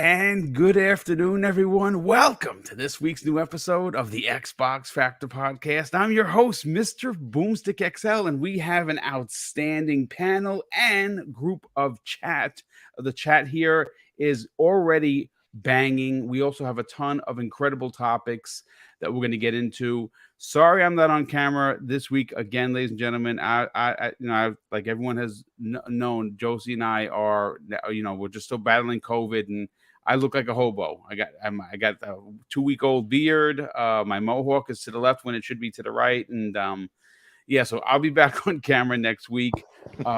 and good afternoon, everyone. Welcome to this week's new episode of the Xbox Factor Podcast. I'm your host, Mr. BoomStick XL, and we have an outstanding panel and group of chat. The chat here is already banging. We also have a ton of incredible topics that we're going to get into. Sorry, I'm not on camera this week again, ladies and gentlemen. Like everyone has known, Josie and I are, we're just still battling COVID, and I look like a hobo. I got a 2-week-old beard. My mohawk is to the left when it should be to the right, and so I'll be back on camera next week.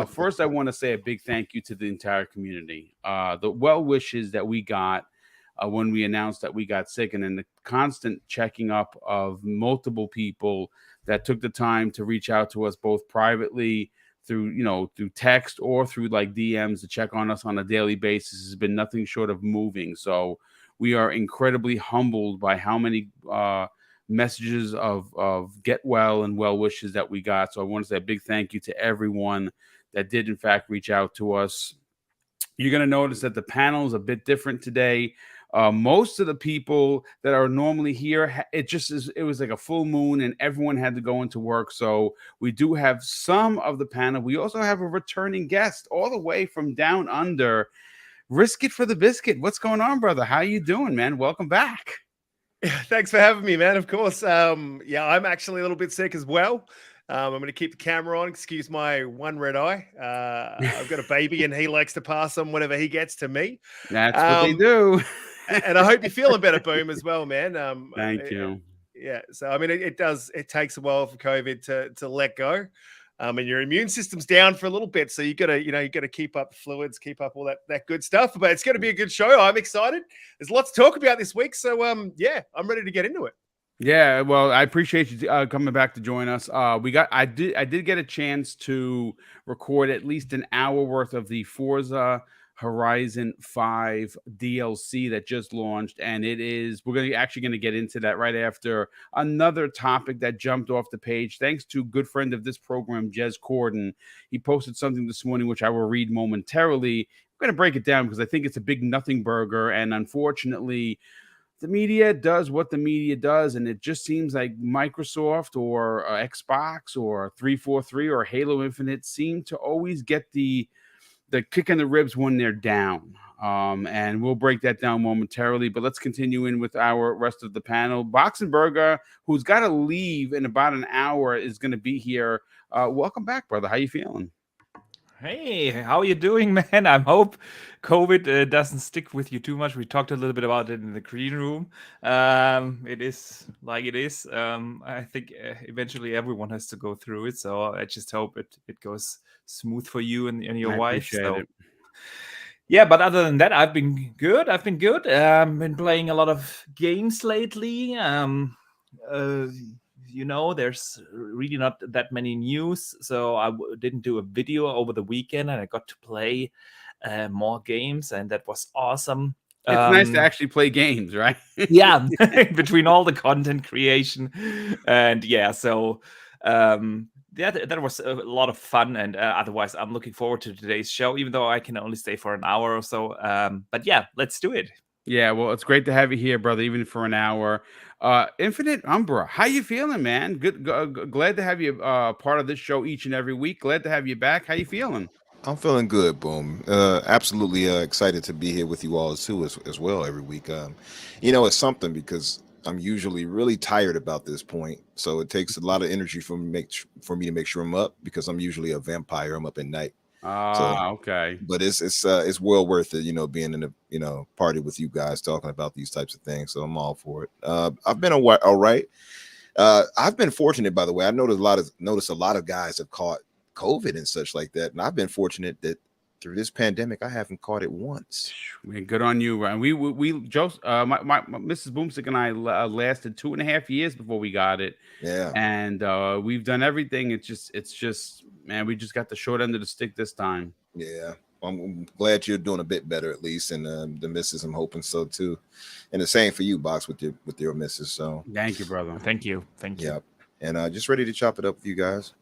First, I want to say a big thank you to the entire community. The well wishes that we got when we announced that we got sick, and then the constant checking up of multiple people that took the time to reach out to us both privately through text or through like DMs to check on us on a daily basis has been nothing short of moving. So we are incredibly humbled by how many messages of get well and well wishes that we got. So I want to say a big thank you to everyone that did in fact reach out to us. You're going to notice that the panel is a bit different today. Most of the people that are normally here, it was like a full moon and everyone had to go into work. So we do have some of the panel. We also have a returning guest all the way from down under. Risk it for the biscuit. What's going on, brother? How you doing, man? Welcome back. Thanks for having me, man. Of course. I'm actually a little bit sick as well. I'm going to keep the camera on. Excuse my one red eye. I've got a baby and he likes to pass on whatever he gets to me. That's what they do. And I hope you're feeling better, Boom, as well, man. Thank you. So, I mean, it takes a while for COVID to let go. And your immune system's down for a little bit. So you got to keep up the fluids, keep up all that good stuff. But it's going to be a good show. I'm excited. There's lots to talk about this week. So, I'm ready to get into it. Yeah, well, I appreciate you coming back to join us. I did get a chance to record at least an hour worth of the Forza Horizon 5 DLC that just launched, and we're actually going to get into that right after another topic that jumped off the page. Thanks to a good friend of this program, Jez Corden. He posted something this morning, which I will read momentarily. I'm going to break it down because I think it's a big nothing burger, and unfortunately, the media does what the media does, and it just seems like Microsoft or Xbox or 343 or Halo Infinite seem to always get the kick in the ribs when they're down. And we'll break that down momentarily, but let's continue in with our rest of the panel. Boxenberger, who's got to leave in about an hour, is going to be here. Welcome back, brother. How you feeling? Hey, how are you doing, man? I hope COVID doesn't stick with you too much. We talked a little bit about it in the green room. It is like it is. I think eventually everyone has to go through it. So I just hope it goes smooth for you and your wife. So. Yeah, but other than that, I've been good. Been playing a lot of games lately. There's really not that many news, so I didn't do a video over the weekend, and I got to play more games, and that was awesome. It's nice to actually play games, right? Yeah, between all the content creation, and that was a lot of fun, and otherwise, I'm looking forward to today's show, even though I can only stay for an hour or so. But yeah, let's do it. Yeah, well, it's great to have you here, brother, even for an hour. Infinite Umbra, how you feeling, man? Good, glad to have you part of this show each and every week. Glad to have you back. How you feeling? I'm feeling good, Boom. Absolutely excited to be here with you all too, as well every week. It's something because I'm usually really tired about this point, so it takes a lot of energy for me to make sure I'm up because I'm usually a vampire. I'm up at night. Okay. But it's well worth it, being in a party with you guys talking about these types of things. So I'm all for it. I've been all right. I've been fortunate, by the way. I noticed a lot of guys have caught COVID and such like that, and I've been fortunate that through this pandemic I haven't caught it once. Man, good on you. And we my Mrs. Boomstick and I lasted 2.5 years before we got it. Yeah, and we've done everything. It's just man, we just got the short end of the stick this time. Yeah, I'm glad you're doing a bit better at least, and the missus, I'm hoping so too, and the same for you, Box, with your missus. So thank you, brother. Thank you. Yep. And just ready to chop it up with you guys.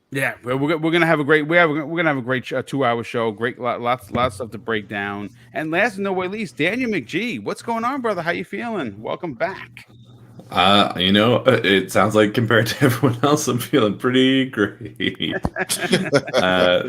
Yeah, we're gonna have a great we're gonna have a great 2 hour show. Great, lots of stuff to break down. And last but no way least, Daniel McGee, what's going on, brother? How you feeling? Welcome back. It sounds like compared to everyone else, I'm feeling pretty great. I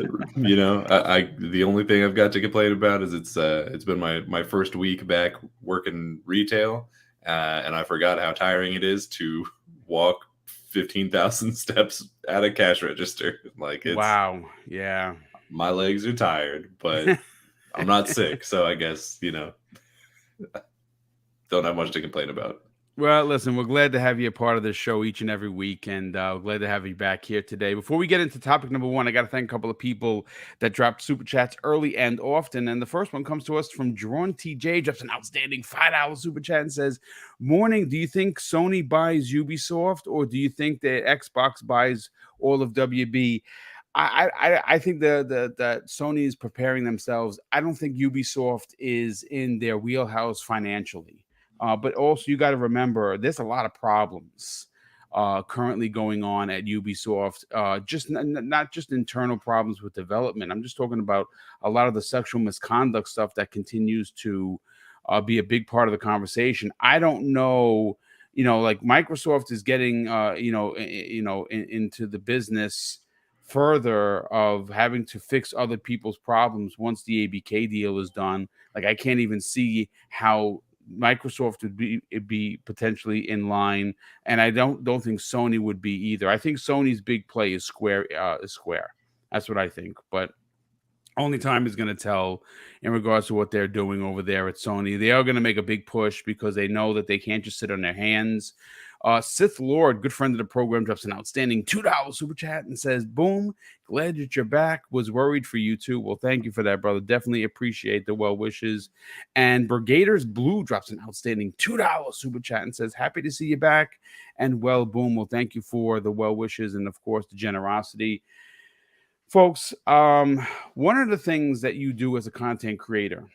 the only thing I've got to complain about is it's been my first week back working retail, and I forgot how tiring it is to walk 15,000 steps at a cash register. Like Wow, yeah. my legs are tired, but I'm not sick, so I guess don't have much to complain about. Well, listen, we're glad to have you a part of this show each and every week, and glad to have you back here today. Before we get into topic number one, I got to thank a couple of people that dropped super chats early and often. And the first one comes to us from Drawn TJ, drops an outstanding $5 super chat and says, "Morning, do you think Sony buys Ubisoft, or do you think that Xbox buys all of WB?" I think that Sony is preparing themselves. I don't think Ubisoft is in their wheelhouse financially. But also, you got to remember, there's a lot of problems currently going on at Ubisoft. Not just internal problems with development. I'm just talking about a lot of the sexual misconduct stuff that continues to be a big part of the conversation. I don't know, like Microsoft is getting, into the business further of having to fix other people's problems once the ABK deal is done. Like, I can't even see how Microsoft would be potentially in line, and I don't think Sony would be either. I think Sony's big play is Square. That's what I think, but only time is going to tell in regards to what they're doing over there at Sony. They are going to make a big push because they know that they can't just sit on their hands. Sith Lord, good friend of the program, drops an outstanding $2 super chat and says, "Boom, glad that you're back. Was worried for you too." Well, thank you for that, brother. Definitely appreciate the well wishes. And Brigaders Blue drops an outstanding $2 super chat and says, "Happy to see you back." And well, boom. Well, thank you for the well wishes and of course the generosity. Folks, one of the things that you do as a content creator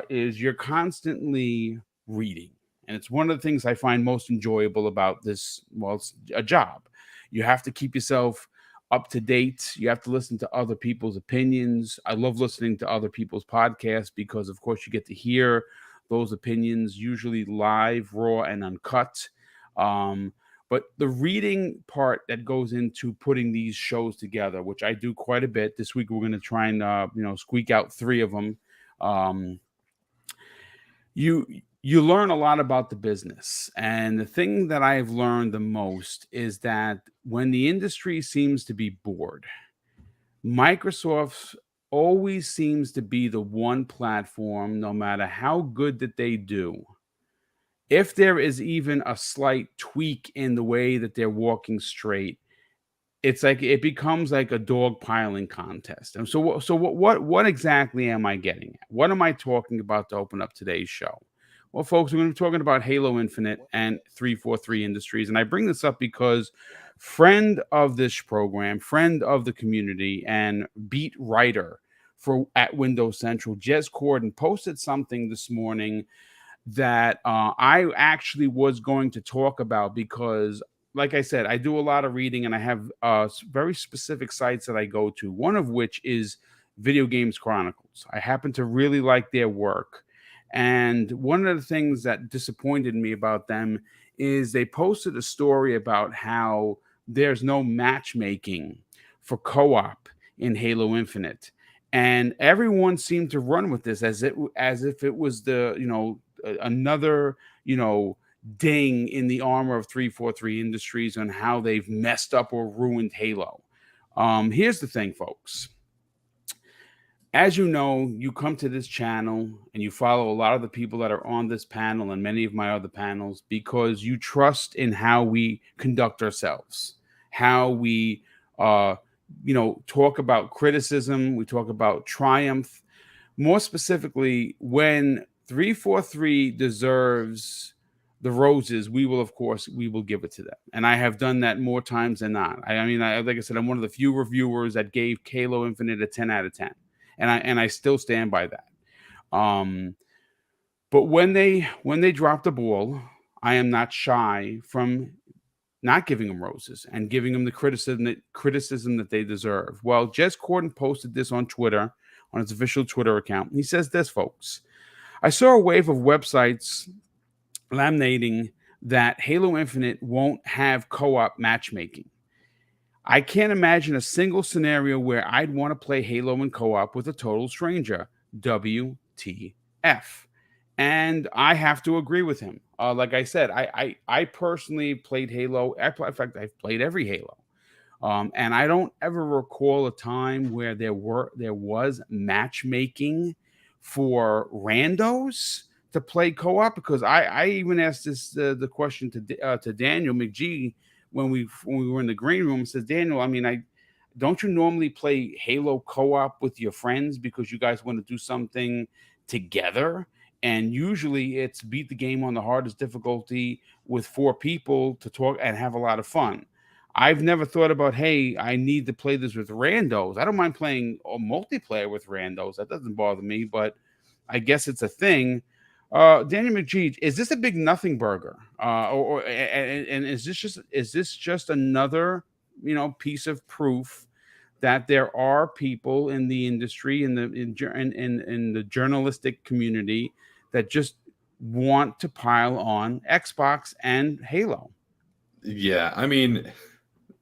is you're constantly reading. And it's one of the things I find most enjoyable about this. Well, it's a job. You have to keep yourself up to date. You have to listen to other people's opinions. I love listening to other people's podcasts because, of course, you get to hear those opinions, usually live, raw, and uncut. But the reading part that goes into putting these shows together, which I do quite a bit. This week, we're going to try and, squeak out 3 of them. You learn a lot about the business. And the thing that I've learned the most is that when the industry seems to be bored, Microsoft always seems to be the one platform, no matter how good that they do. If there is even a slight tweak in the way that they're walking straight, it's like it becomes like a dog piling contest. And so what exactly am I getting at? What am I talking about to open up today's show? Well, folks, we're going to be talking about Halo Infinite and 343 Industries. And I bring this up because friend of this program, friend of the community, and beat writer at Windows Central, Jez Corden, posted something this morning that I actually was going to talk about because, like I said, I do a lot of reading and I have very specific sites that I go to, one of which is Video Games Chronicles. I happen to really like their work. And one of the things that disappointed me about them is they posted a story about how there's no matchmaking for co-op in Halo Infinite. And everyone seemed to run with this as if it was another, ding in the armor of 343 Industries on how they've messed up or ruined Halo. Here's the thing, folks. As you know, you come to this channel and you follow a lot of the people that are on this panel and many of my other panels because you trust in how we conduct ourselves, how we, talk about criticism, we talk about triumph. More specifically, when 343 deserves the roses, we will give it to them. And I have done that more times than not. Like I said, I'm one of the few reviewers that gave Halo Infinite a 10 out of 10. And I still stand by that. But when they drop the ball, I am not shy from not giving them roses and giving them the criticism that they deserve. Well, Jez Corden posted this on Twitter, on his official Twitter account. He says this, folks. I saw a wave of websites laminating that Halo Infinite won't have co-op matchmaking. I can't imagine a single scenario where I'd want to play Halo in co-op with a total stranger. WTF. And I have to agree with him. Like I said, I personally played Halo. In fact, I've played every Halo. And I don't ever recall a time where there was matchmaking for randos to play co-op, because I even asked this the question to Daniel McGee when we were in the green room. Says, Daniel, I mean, don't you normally play Halo co-op with your friends because you guys want to do something together? And usually it's beat the game on the hardest difficulty with 4 people to talk and have a lot of fun. I've never thought about, hey, I need to play this with randos. I don't mind playing a multiplayer with randos. That doesn't bother me, but I guess it's a thing. Daniel McGee, is this a big nothing burger? And is this just another, piece of proof that there are people in the industry, in the journalistic community, that just want to pile on Xbox and Halo? Yeah, I mean,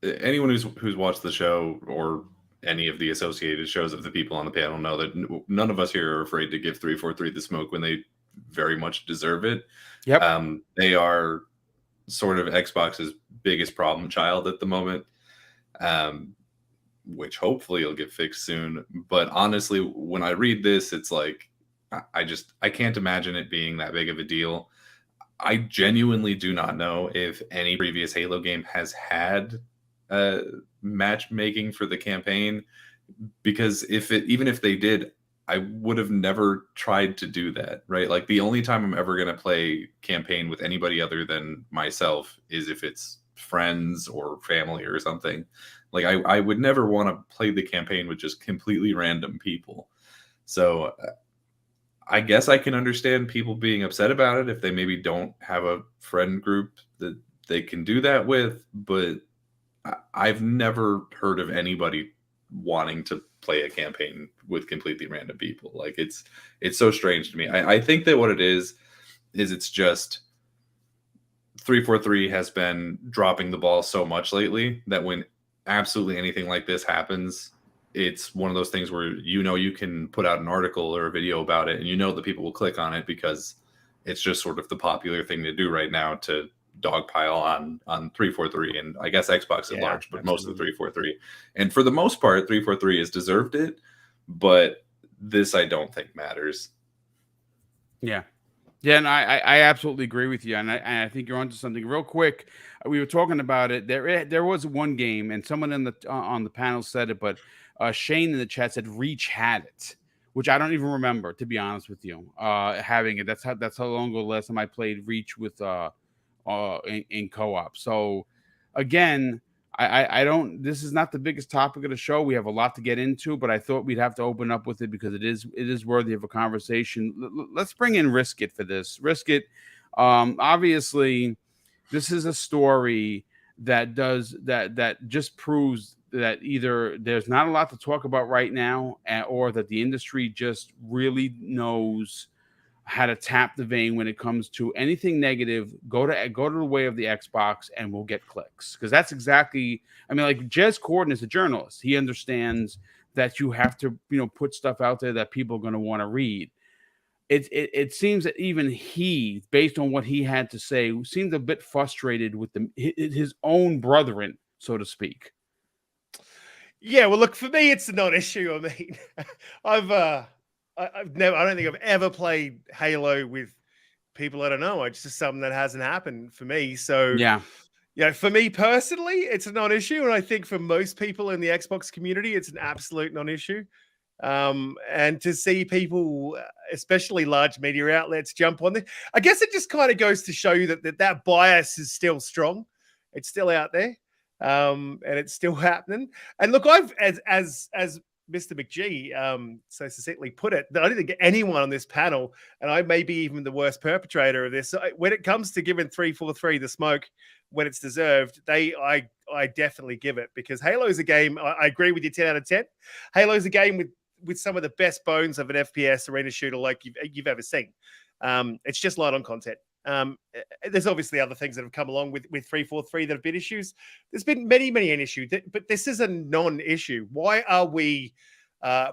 anyone who's watched the show or any of the associated shows of the people on the panel know that none of us here are afraid to give 343 the smoke when they very much deserve it. Yep. They are sort of Xbox's biggest problem child at the moment, which hopefully will get fixed soon. But honestly, when I read this, it's like, I can't imagine it being that big of a deal. I genuinely do not know if any previous Halo game has had matchmaking for the campaign, because even if they did, I would have never tried to do that, right? Like, the only time I'm ever going to play campaign with anybody other than myself is if it's friends or family or something. Like, I would never want to play the campaign with just completely random people. So I guess I can understand people being upset about it if they maybe don't have a friend group that they can do that with, but I've never heard of anybody wanting to play a campaign with completely random people. Like, it's so strange to me. I think that what it is it's just 343 has been dropping the ball so much lately that when absolutely anything like this happens, it's one of those things where you can put out an article or a video about it, and that people will click on it because it's just sort of the popular thing to do right now, to dogpile on 343 and I guess Xbox at large, but most of the 343. And for the most part, 343 has deserved it, but this I don't think matters. Yeah, and I absolutely agree with you, and I think you're onto something. Real quick, we were talking about it. There was one game, and someone on the panel said it, but Shane in the chat said Reach had it, which I don't even remember, to be honest with you. Having it. That's how long ago last time I played Reach with in co-op. So again, I don't. This is not the biggest topic of the show. We have a lot to get into, but I thought we'd have to open up with it because it is worthy of a conversation. Let's bring in Risk It for this. Risk It. Obviously, this is a story that just proves that either there's not a lot to talk about right now, or that the industry just really knows how to tap the vein when it comes to anything negative. Go to the way of the Xbox and we'll get clicks, because that's exactly, I mean, like, Jez Corden is a journalist. He understands that you have to put stuff out there that people are going to want to read. It seems that even he, based on what he had to say, seemed a bit frustrated with his own brethren, so to speak. Yeah, well, look, for me, it's a non-issue. I mean, I don't think I've ever played Halo with people I don't know. It's just something that hasn't happened for me. So yeah, for me personally, it's a non-issue, and I think for most people in the Xbox community, it's an absolute non-issue. And to see people, especially large media outlets, jump on this, I guess it just kind of goes to show you that bias is still strong. It's still out there. And it's still happening. And look, I've as Mr. McGee so succinctly put it, that I didn't get anyone on this panel, and I may be even the worst perpetrator of this. When it comes to giving 343 the smoke when it's deserved, I definitely give it, because Halo's a game. I agree with you, 10 out of 10. Halo's a game with some of the best bones of an FPS arena shooter like you've ever seen. It's just light on content. There's obviously other things that have come along with 343 that have been issues. There's been many an issue, but this is a non-issue. Why are we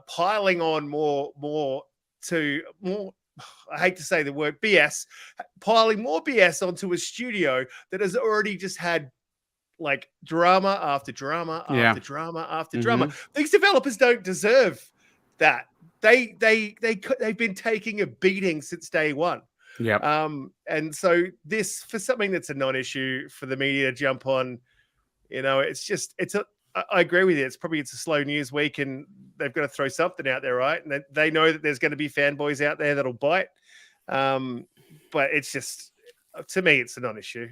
piling on more? I hate to say the word BS, piling more BS onto a studio that has already just had like drama after drama after drama after drama. These developers don't deserve that. They've been taking a beating since day one. Yeah. And so this, for something that's a non-issue for the media to jump on, I agree with you. It's a slow news week, and they've got to throw something out there, right? And they know that there's going to be fanboys out there that'll bite. But it's just, to me, it's a non-issue.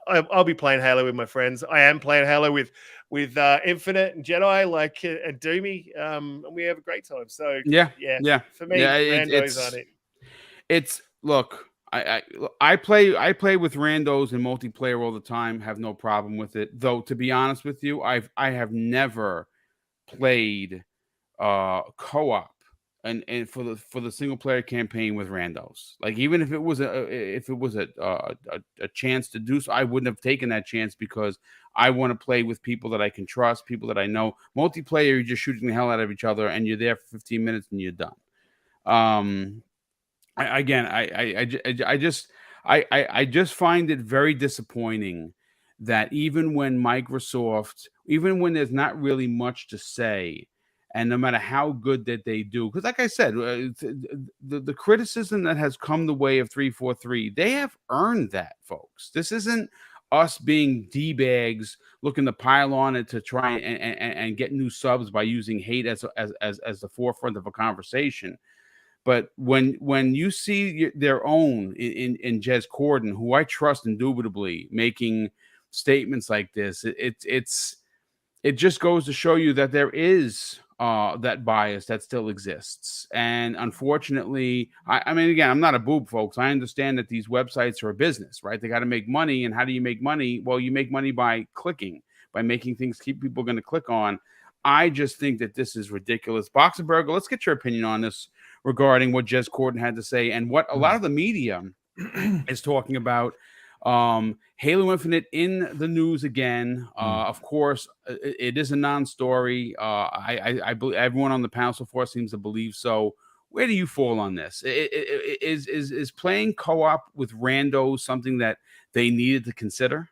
I'll be playing Halo with my friends. I am playing Halo with Infinite and Jedi, and Doomy, and we have a great time. So yeah. For me, randos on it. It's look. I play with randos and multiplayer all the time. Have no problem with it. Though, to be honest with you, I have never played co-op and for the single player campaign with randos. Like, even if it was a chance to do so, I wouldn't have taken that chance, because I want to play with people that I can trust, people that I know. Multiplayer, you're just shooting the hell out of each other, and you're there for 15 minutes and you're done. I just find it very disappointing that even when there's not really much to say, and no matter how good that they do, because like I said, the criticism that has come the way of 343, they have earned that, folks. This isn't us being D-bags looking to pile on it to try and get new subs by using hate as the forefront of a conversation. But when you see their own in Jez Corden, who I trust indubitably, making statements like this, it just goes to show you that there is that bias that still exists. And unfortunately, I mean, again, I'm not a boob, folks. I understand that these websites are a business, right? They got to make money. And how do you make money? Well, you make money by clicking, by making things people going to click on. I just think that this is ridiculous. Boxenberger, let's get your opinion on this regarding what Jez Corden had to say and what a lot of the media is talking about. Halo Infinite in the news again. Of course, it is a non-story. I believe everyone on the panel so far seems to believe so. Where do you fall on this? Is playing co-op with randos something that they needed to consider?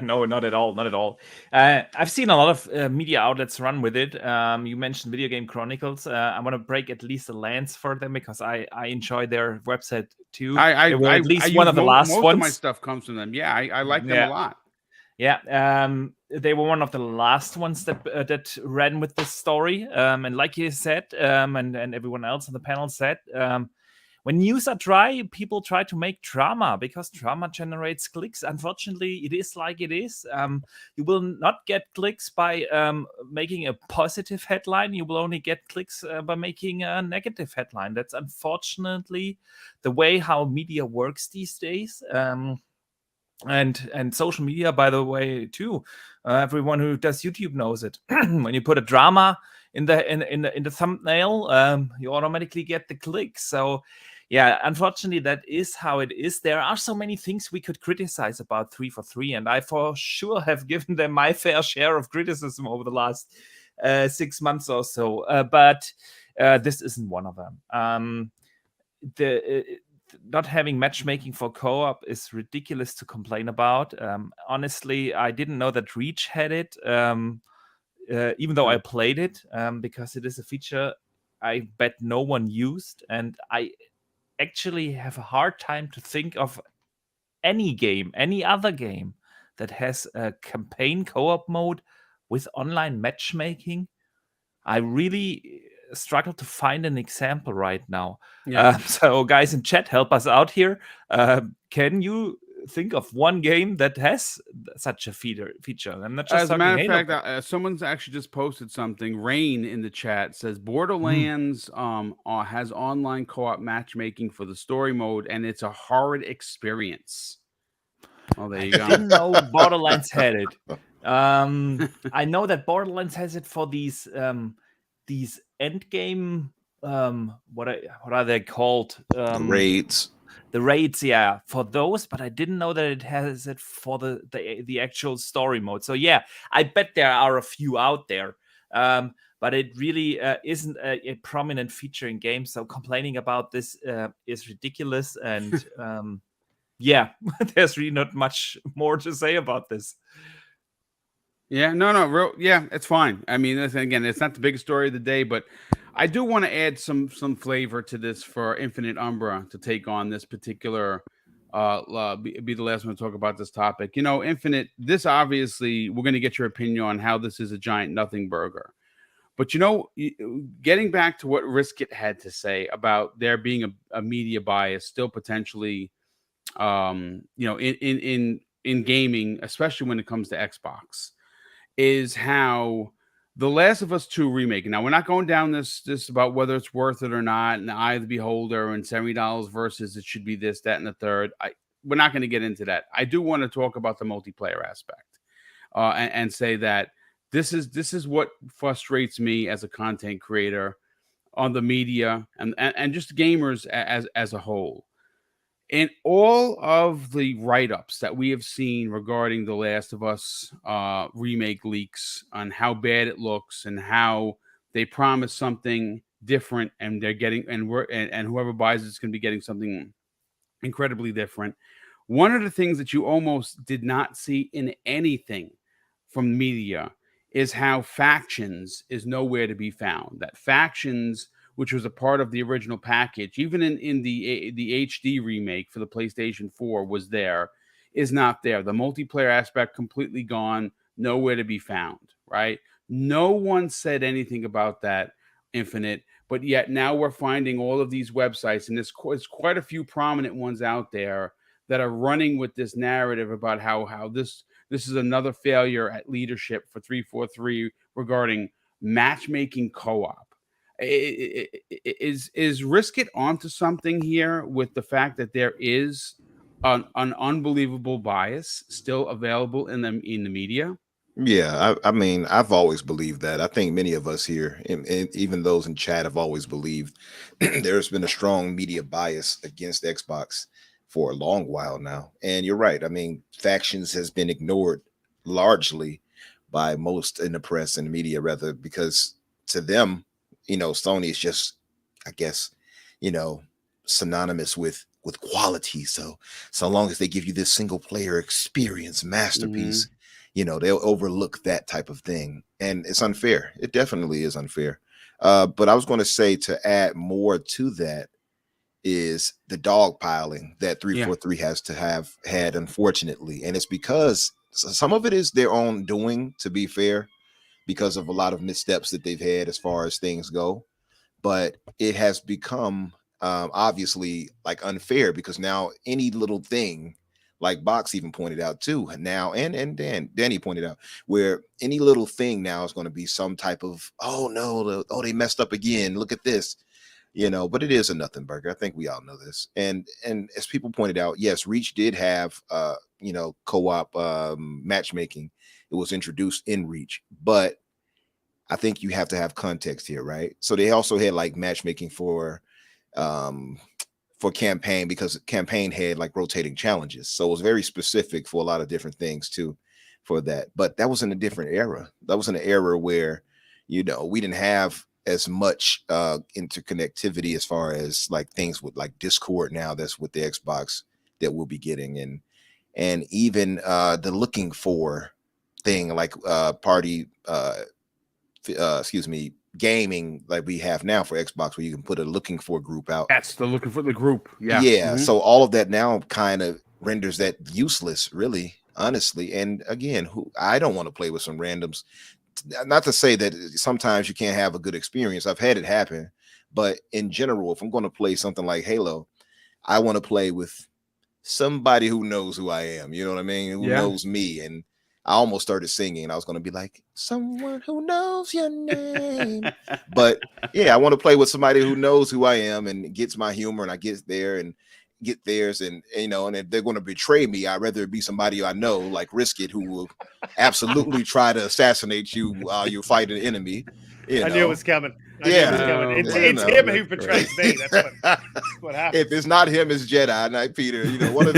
No, not at all. Not at all. I've seen a lot of media outlets run with it. You mentioned Video Game Chronicles. I want to break at least a lance for them, because I enjoy their website too. At least one of the last most ones. Of my stuff comes from them. Yeah, I like them a lot. Yeah, they were one of the last ones that ran with this story. And like you said, and everyone else on the panel said, when news are dry, people try to make drama, because drama generates clicks. Unfortunately, it is like it is. You will not get clicks by making a positive headline. You will only get clicks by making a negative headline. That's unfortunately the way how media works these days. And social media, by the way, too. Everyone who does YouTube knows it. When you put a drama in the thumbnail, you automatically get the clicks. So yeah, unfortunately, that is how it is. There are so many things we could criticize about 343, and I for sure have given them my fair share of criticism over the last 6 months or so. But this isn't one of them. Not having matchmaking for co-op is ridiculous to complain about. Honestly, I didn't know that Reach had it, even though I played it, because it is a feature I bet no one used, and I actually have a hard time to think of any other game that has a campaign co-op mode with online matchmaking. I really struggle to find an example right now. So guys in chat, help us out here. Can you think of one game that has such a feature. I'm not just As a talking matter of Halo. fact, someone's actually just posted something. Rain in the chat says Borderlands has online co-op matchmaking for the story mode, and it's a horrid experience. Oh, there you go. I didn't know Borderlands had it. I know that Borderlands has it for these end game. What are they called? The raids. The raids, yeah, for those, but I didn't know that it has it for the actual story mode. So yeah, I bet there are a few out there, but it really isn't a prominent feature in games. So complaining about this is ridiculous, and yeah, there's really not much more to say about this. Yeah, yeah, it's fine. I mean, again, it's not the biggest story of the day, but I do want to add some flavor to this for Infinite Umbra to take on this particular be the last one to talk about this topic. You know, Infinite, this obviously we're going to get your opinion on how this is a giant nothing burger. But you know, getting back to what Riskit had to say about there being a media bias still potentially you know, in gaming, especially when it comes to Xbox, is how The Last of Us 2 remake. Now, we're not going down this about whether it's worth it or not, and the eye of the beholder, and $70 versus it should be this, that, and the third. We're not going to get into that. I do want to talk about the multiplayer aspect and say that this is what frustrates me as a content creator on the media and just gamers as a whole. In all of the write-ups that we have seen regarding The Last of Us remake leaks on how bad it looks and how they promise something different and they're getting and whoever buys it's going to be getting something incredibly different. One of the things that you almost did not see in anything from media is how Factions is nowhere to be found. That Factions, which was a part of the original package, even in the HD remake for the PlayStation 4 was there, is not there. The multiplayer aspect completely gone, nowhere to be found, right? No one said anything about that, Infinite, but yet now we're finding all of these websites, and there's quite a few prominent ones out there that are running with this narrative about how this is another failure at leadership for 343 regarding matchmaking co-op. Is Riskit onto something here with the fact that there is an unbelievable bias still available in the media? Yeah, I mean, I've always believed that. I think many of us here, and even those in chat, have always believed there's been a strong media bias against Xbox for a long while now. And you're right. I mean, Factions has been ignored largely by most in the press and the media, rather, because to them, you know, Sony is just, I guess, you know, synonymous with quality. So long as they give you this single player experience masterpiece, you know, they'll overlook that type of thing. And it's unfair. It definitely is unfair. But I was going to say, to add more to that, is the dogpiling that 343 has to have had, unfortunately. And it's because some of it is their own doing, to be fair, because of a lot of missteps that they've had as far as things go. But it has become obviously like unfair, because now any little thing, like Box even pointed out too, now and Danny pointed out, where any little thing now is going to be some type of, oh no, they messed up again, look at this, you know. But it is a nothing burger. I think we all know this. And as people pointed out, yes, Reach did have you know, co-op matchmaking. It was introduced in Reach, but I think you have to have context here, right? So they also had like matchmaking for Campaign, because Campaign had like rotating challenges. So it was very specific for a lot of different things too for that. But that was in a different era. That was in an era where, you know, we didn't have as much interconnectivity as far as like things with like Discord now that's with the Xbox that we'll be getting. And even the looking for thing like party gaming like we have now for Xbox, where you can put a looking for group out. That's the looking for the group. Yeah. So all of that now kind of renders that useless, really, honestly. And again, I don't want to play with some randoms. Not to say that sometimes you can't have a good experience. I've had it happen, but in general, if I'm going to play something like Halo, I want to play with somebody who knows who I am. You know what I mean? Who Yeah. knows me? And I almost started singing. I was going to be like, someone who knows your name. But yeah, I want to play with somebody who knows who I am and gets my humor, and I get there and get theirs. And you know, and if they're going to betray me, I'd rather it be somebody I know, like Risk It, who will absolutely try to assassinate you while you fight an enemy. You I know? knew it was coming. I knew Yeah. it was coming. Oh, It's, well, it's no, him that's who betrays me. That's what happens. If it's not him, it's Jedi, not Peter. You know, one of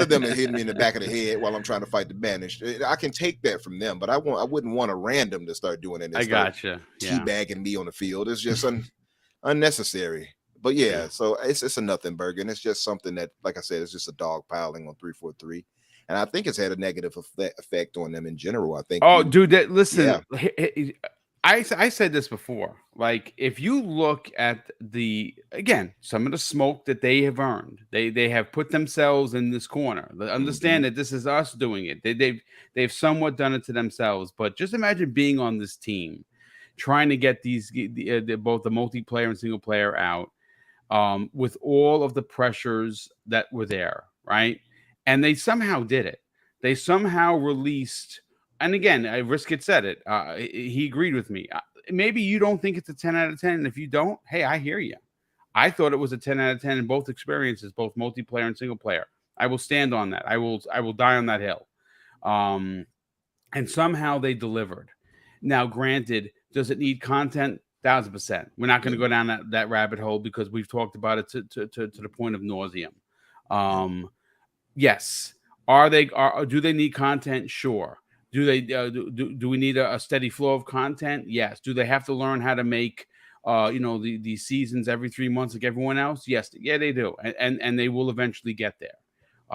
them is hitting me in the back of the head while I'm trying to fight the banished. I can take that from them, but I wouldn't want a random to start doing it. I gotcha. Yeah. Teabagging me on the field. It's just unnecessary. But yeah, so it's a nothing burger, and it's just something that, like I said, it's just a dog piling on 343, and I think it's had a negative effect on them in general. I think. Oh, dude, listen. Yeah. I said this before. Like, if you look at some of the smoke that they have earned, they have put themselves in this corner. Understand that this is us doing it. They've somewhat done it to themselves. But just imagine being on this team, trying to get both the multiplayer and single player out, with all of the pressures that were there, right? And they somehow did it. They somehow released. And again, Risk It said it. He agreed with me. Maybe you don't think it's a 10 out of 10. And if you don't, hey, I hear you. I thought it was a 10 out of 10 in both experiences, both multiplayer and single player. I will stand on that. I will die on that hill. And somehow they delivered. Now, granted, does it need content? 1,000%. We're not going to go down that rabbit hole because we've talked about it to the point of nauseum. Yes. Do they need content? Sure. Do they do we need a steady flow of content? Yes. Do they have to learn how to make the seasons every 3 months like everyone else? Yes. Yeah, they do. And they will eventually get there.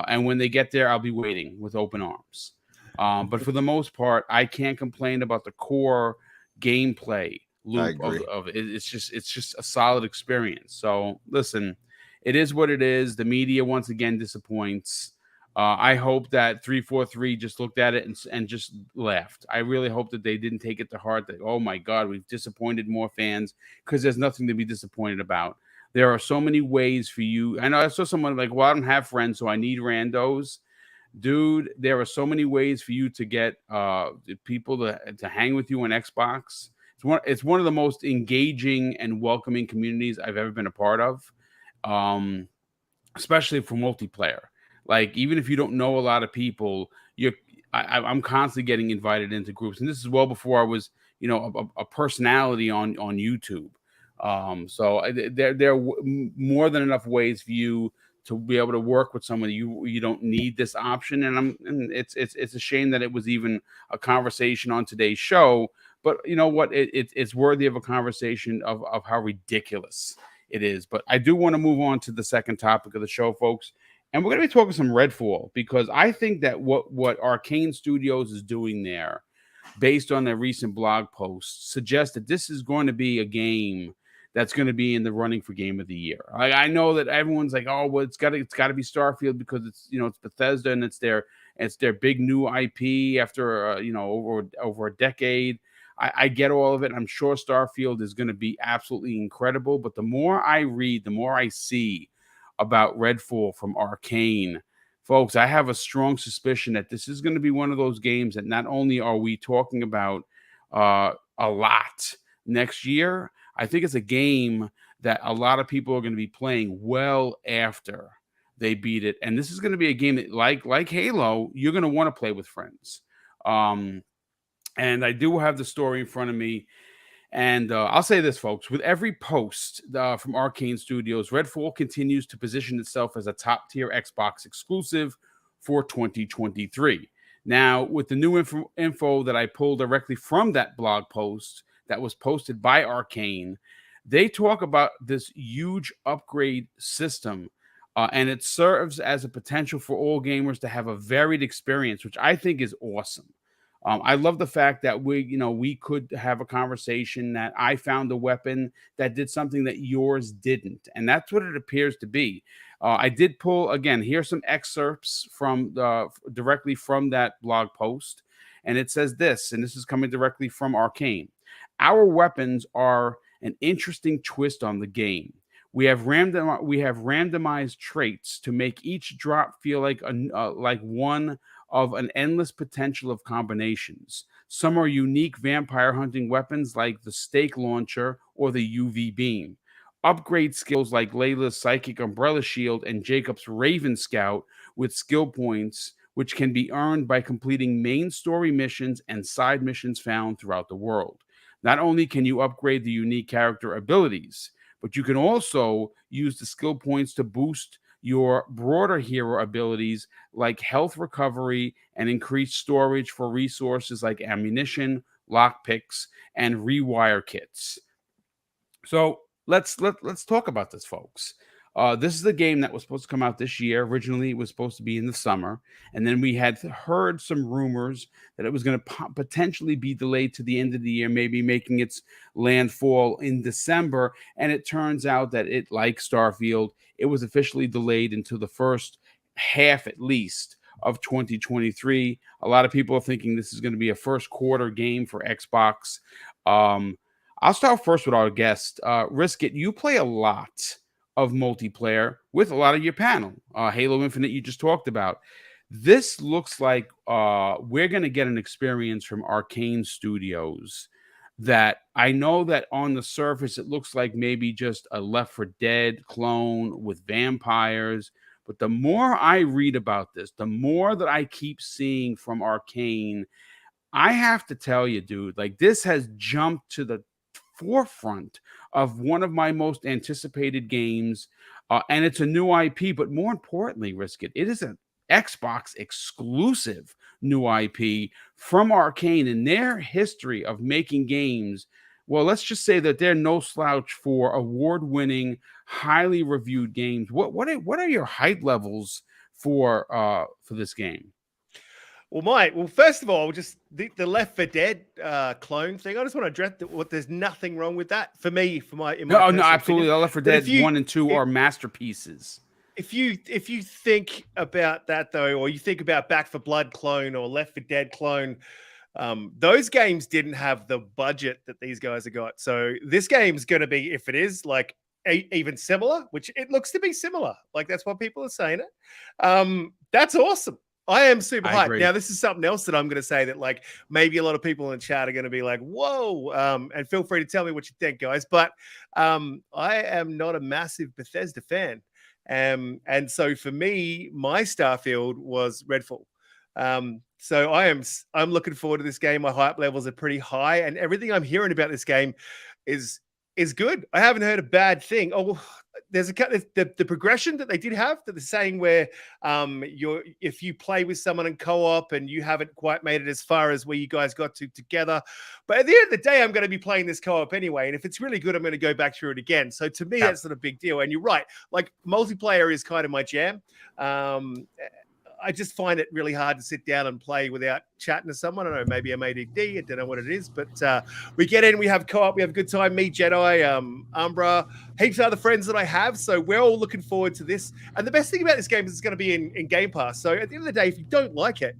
And when they get there, I'll be waiting with open arms. But for the most part, I can't complain about the core gameplay loop of it. It's just a solid experience. So listen, it is what it is. The media once again disappoints. I hope that 343 just looked at it and just laughed. I really hope that they didn't take it to heart that, oh my God, we've disappointed more fans, because there's nothing to be disappointed about. There are so many ways for you. I know I saw someone like, well, I don't have friends, so I need randos. Dude, there are so many ways for you to get people to hang with you on Xbox. It's one of the most engaging and welcoming communities I've ever been a part of, especially for multiplayer. Like, even if you don't know a lot of people, I'm constantly getting invited into groups, and this is well before I was, a personality on YouTube. So there are more than enough ways for you to be able to work with somebody. You don't need this option, and it's a shame that it was even a conversation on today's show. But you know what? It's worthy of a conversation of how ridiculous it is. But I do want to move on to the second topic of the show, folks. And we're going to be talking some Redfall, because I think that what Arkane Studios is doing there, based on their recent blog posts, suggests that this is going to be a game that's going to be in the running for Game of the Year. I know that everyone's like, oh, well, it's got to be Starfield because it's it's Bethesda and it's their big new IP after over a decade. I get all of it. I'm sure Starfield is going to be absolutely incredible. But the more I read, the more I see about Redfall from Arkane, folks, I have a strong suspicion that this is going to be one of those games that not only are we talking about a lot next year, I think it's a game that a lot of people are going to be playing well after they beat it. And this is going to be a game that, like Halo, you're going to want to play with friends. And I do have the story in front of me. And I'll say this, folks, with every post from Arkane Studios, Redfall continues to position itself as a top-tier Xbox exclusive for 2023. Now, with the new info that I pulled directly from that blog post that was posted by Arkane, they talk about this huge upgrade system, and it serves as a potential for all gamers to have a varied experience, which I think is awesome. I love the fact that we could have a conversation that I found a weapon that did something that yours didn't. And that's what it appears to be. I did pull, again, here's some excerpts from directly from that blog post. And it says this, and this is coming directly from Arkane. Our weapons are an interesting twist on the game. We have randomized traits to make each drop feel like one of an endless potential of combinations. Some are unique vampire hunting weapons like the stake launcher or the UV beam. Upgrade skills like Layla's psychic umbrella shield and Jacob's Raven Scout with skill points, which can be earned by completing main story missions and side missions found throughout the world. Not only can you upgrade the unique character abilities, but you can also use the skill points to boost your broader hero abilities like health recovery and increased storage for resources like ammunition, lockpicks, and rewire kits. So let's talk about this, folks. This is a game that was supposed to come out this year. Originally, it was supposed to be in the summer, and then we had heard some rumors that it was going to potentially be delayed to the end of the year, maybe making its landfall in December. And it turns out that it, like Starfield, it was officially delayed until the first half, at least, of 2023. A lot of people are thinking this is going to be a first quarter game for Xbox. I'll start first with our guest. Risk It, you play a lot of multiplayer with a lot of your panel. Halo Infinite, you just talked about. This looks like we're going to get an experience from Arkane Studios that I know that on the surface, it looks like maybe just a Left 4 Dead clone with vampires. But the more I read about this, the more that I keep seeing from Arkane, I have to tell you, dude, like this has jumped to the forefront of one of my most anticipated games, and it's a new IP. But more importantly, Risk It, it is an Xbox exclusive new IP from Arkane in their history of making games. Well, let's just say that they're no slouch for award-winning, highly reviewed games. What are your hype levels for this game? Well, Mike, first of all, just the Left 4 Dead clone thing. I just want to address that. There's nothing wrong with that for me. No, absolutely. The Left 4 Dead 1 and 2 are masterpieces. If you think about that though, or you think about Back 4 Blood clone or Left 4 Dead clone, those games didn't have the budget that these guys have got. So this game's going to be, if it is like even similar, which it looks to be similar, like that's what people are saying it. That's awesome. I am super hyped. Now, this is something else that I'm going to say that, like, maybe a lot of people in chat are going to be like, whoa, and feel free to tell me what you think, guys. But I am not a massive Bethesda fan. And so for me, my Starfield was Redfall. So I'm looking forward to this game. My hype levels are pretty high, and everything I'm hearing about this game is good. I haven't heard a bad thing. Oh, there's the progression that they did have that they're saying where if you play with someone in co-op and you haven't quite made it as far as where you guys got to together, but at the end of the day, I'm going to be playing this co-op anyway, and if it's really good, I'm going to go back through it again. So to me, that's not a big deal. And you're right, like multiplayer is kind of my jam. I just find it really hard to sit down and play without chatting to someone. I don't know, maybe I'm ADD. I don't know what it is, but we get in, we have co-op, we have a good time. Me, Jedi, Umbra, heaps of other friends that I have. So we're all looking forward to this. And the best thing about this game is it's going to be in Game Pass. So at the end of the day, if you don't like it,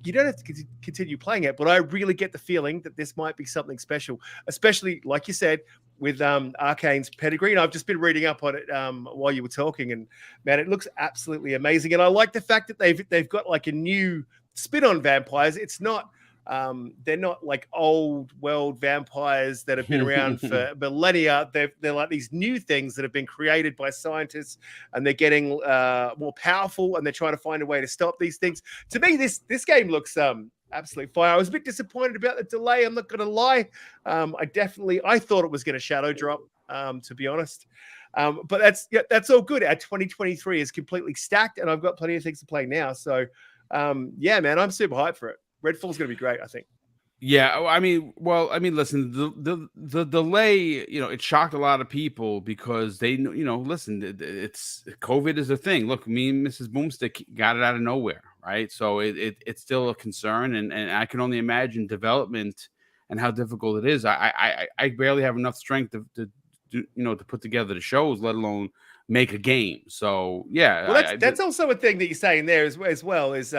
you don't have to continue playing it. But I really get the feeling that this might be something special, especially, like you said, with Arkane's pedigree. And I've just been reading up on it while you were talking, and man, it looks absolutely amazing. And I like the fact that they've got like a new spin on vampires. It's not they're not like old world vampires that have been around for millennia. They're like these new things that have been created by scientists, and they're getting more powerful, and they're trying to find a way to stop these things. To me, this game looks absolutely fire. I was a bit disappointed about the delay. I'm not going to lie. I thought it was going to shadow drop, to be honest. But that's all good. Our 2023 is completely stacked, and I've got plenty of things to play now. So, yeah, man, I'm super hyped for it. Redfall's going to be great, I think. Yeah, I mean, listen, the delay, it shocked a lot of people because they, listen, it's COVID is a thing. Look, me and Mrs. Boomstick got it out of nowhere, right? So it's still a concern, and I can only imagine development and how difficult it is. I barely have enough strength to put together the shows, let alone make a game. So yeah, well, that's also a thing that you're saying there as well is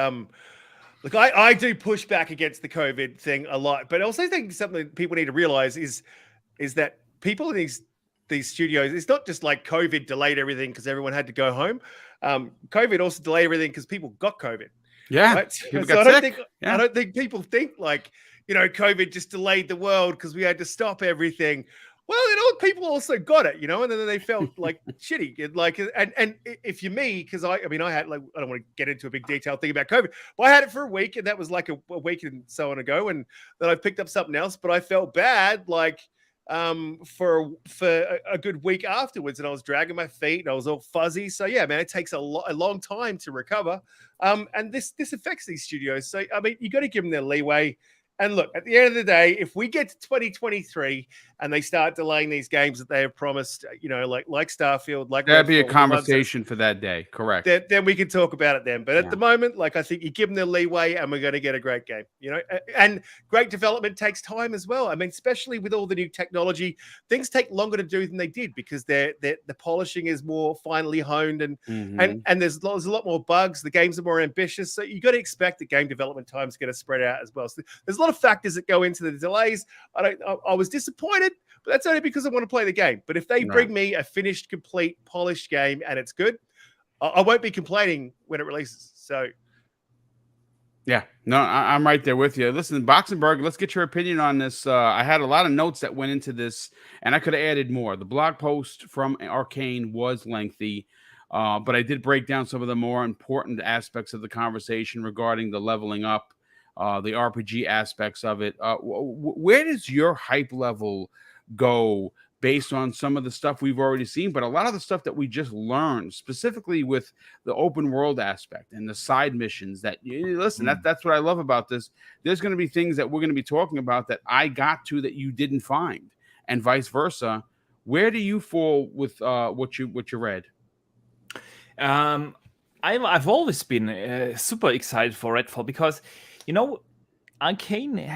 look, I do push back against the COVID thing a lot, but I also think something that people need to realize is that people in these these studios, it's not just like COVID delayed everything because everyone had to go home. COVID also delayed everything because people got COVID. Yeah, Right? people So got sick. I don't think people think like, COVID just delayed the world because we had to stop everything. Well, people also got it, and then they felt like shitty. And if you're me, because I had I don't want to get into a big detailed thing about COVID, but I had it for a week, and that was like a week and so on ago, and then I picked up something else, but I felt bad, for a good week afterwards, and I was dragging my feet and I was all fuzzy. So yeah, man, it takes a long time to recover. And this affects these studios. So you got to give them their leeway. And look, at the end of the day, if we get to 2023 and they start delaying these games that they have promised, like Starfield, like That'd be a Redfall, conversation for that day. Correct. then we can talk about it then. But at the moment, I think you give them their leeway and we're going to get a great game, and great development takes time as well. I mean, especially with all the new technology, things take longer to do than they did because the polishing is more finely honed and there's a lot more bugs. The games are more ambitious. So you got to expect that game development time is going to spread out as well. So there's a lot of factors that go into the delays. I was disappointed, but that's only because I want to play the game. But if they bring me a finished, complete, polished game and it's good, I won't be complaining when it releases. So, yeah, no, I'm right there with you. Listen, Boxenberg, let's get your opinion on this. I had a lot of notes that went into this, and I could have added more. The blog post from Arkane was lengthy, but I did break down some of the more important aspects of the conversation regarding the leveling up, the RPG aspects of it. Where does your hype level go based on some of the stuff we've already seen, but a lot of the stuff that we just learned, specifically with the open world aspect and the side missions that, listen, that's what I love about this. There's going to be things that we're going to be talking about that I got to that you didn't find, and vice versa. Where do you fall with what you read? I've always been super excited for Redfall because, Arkane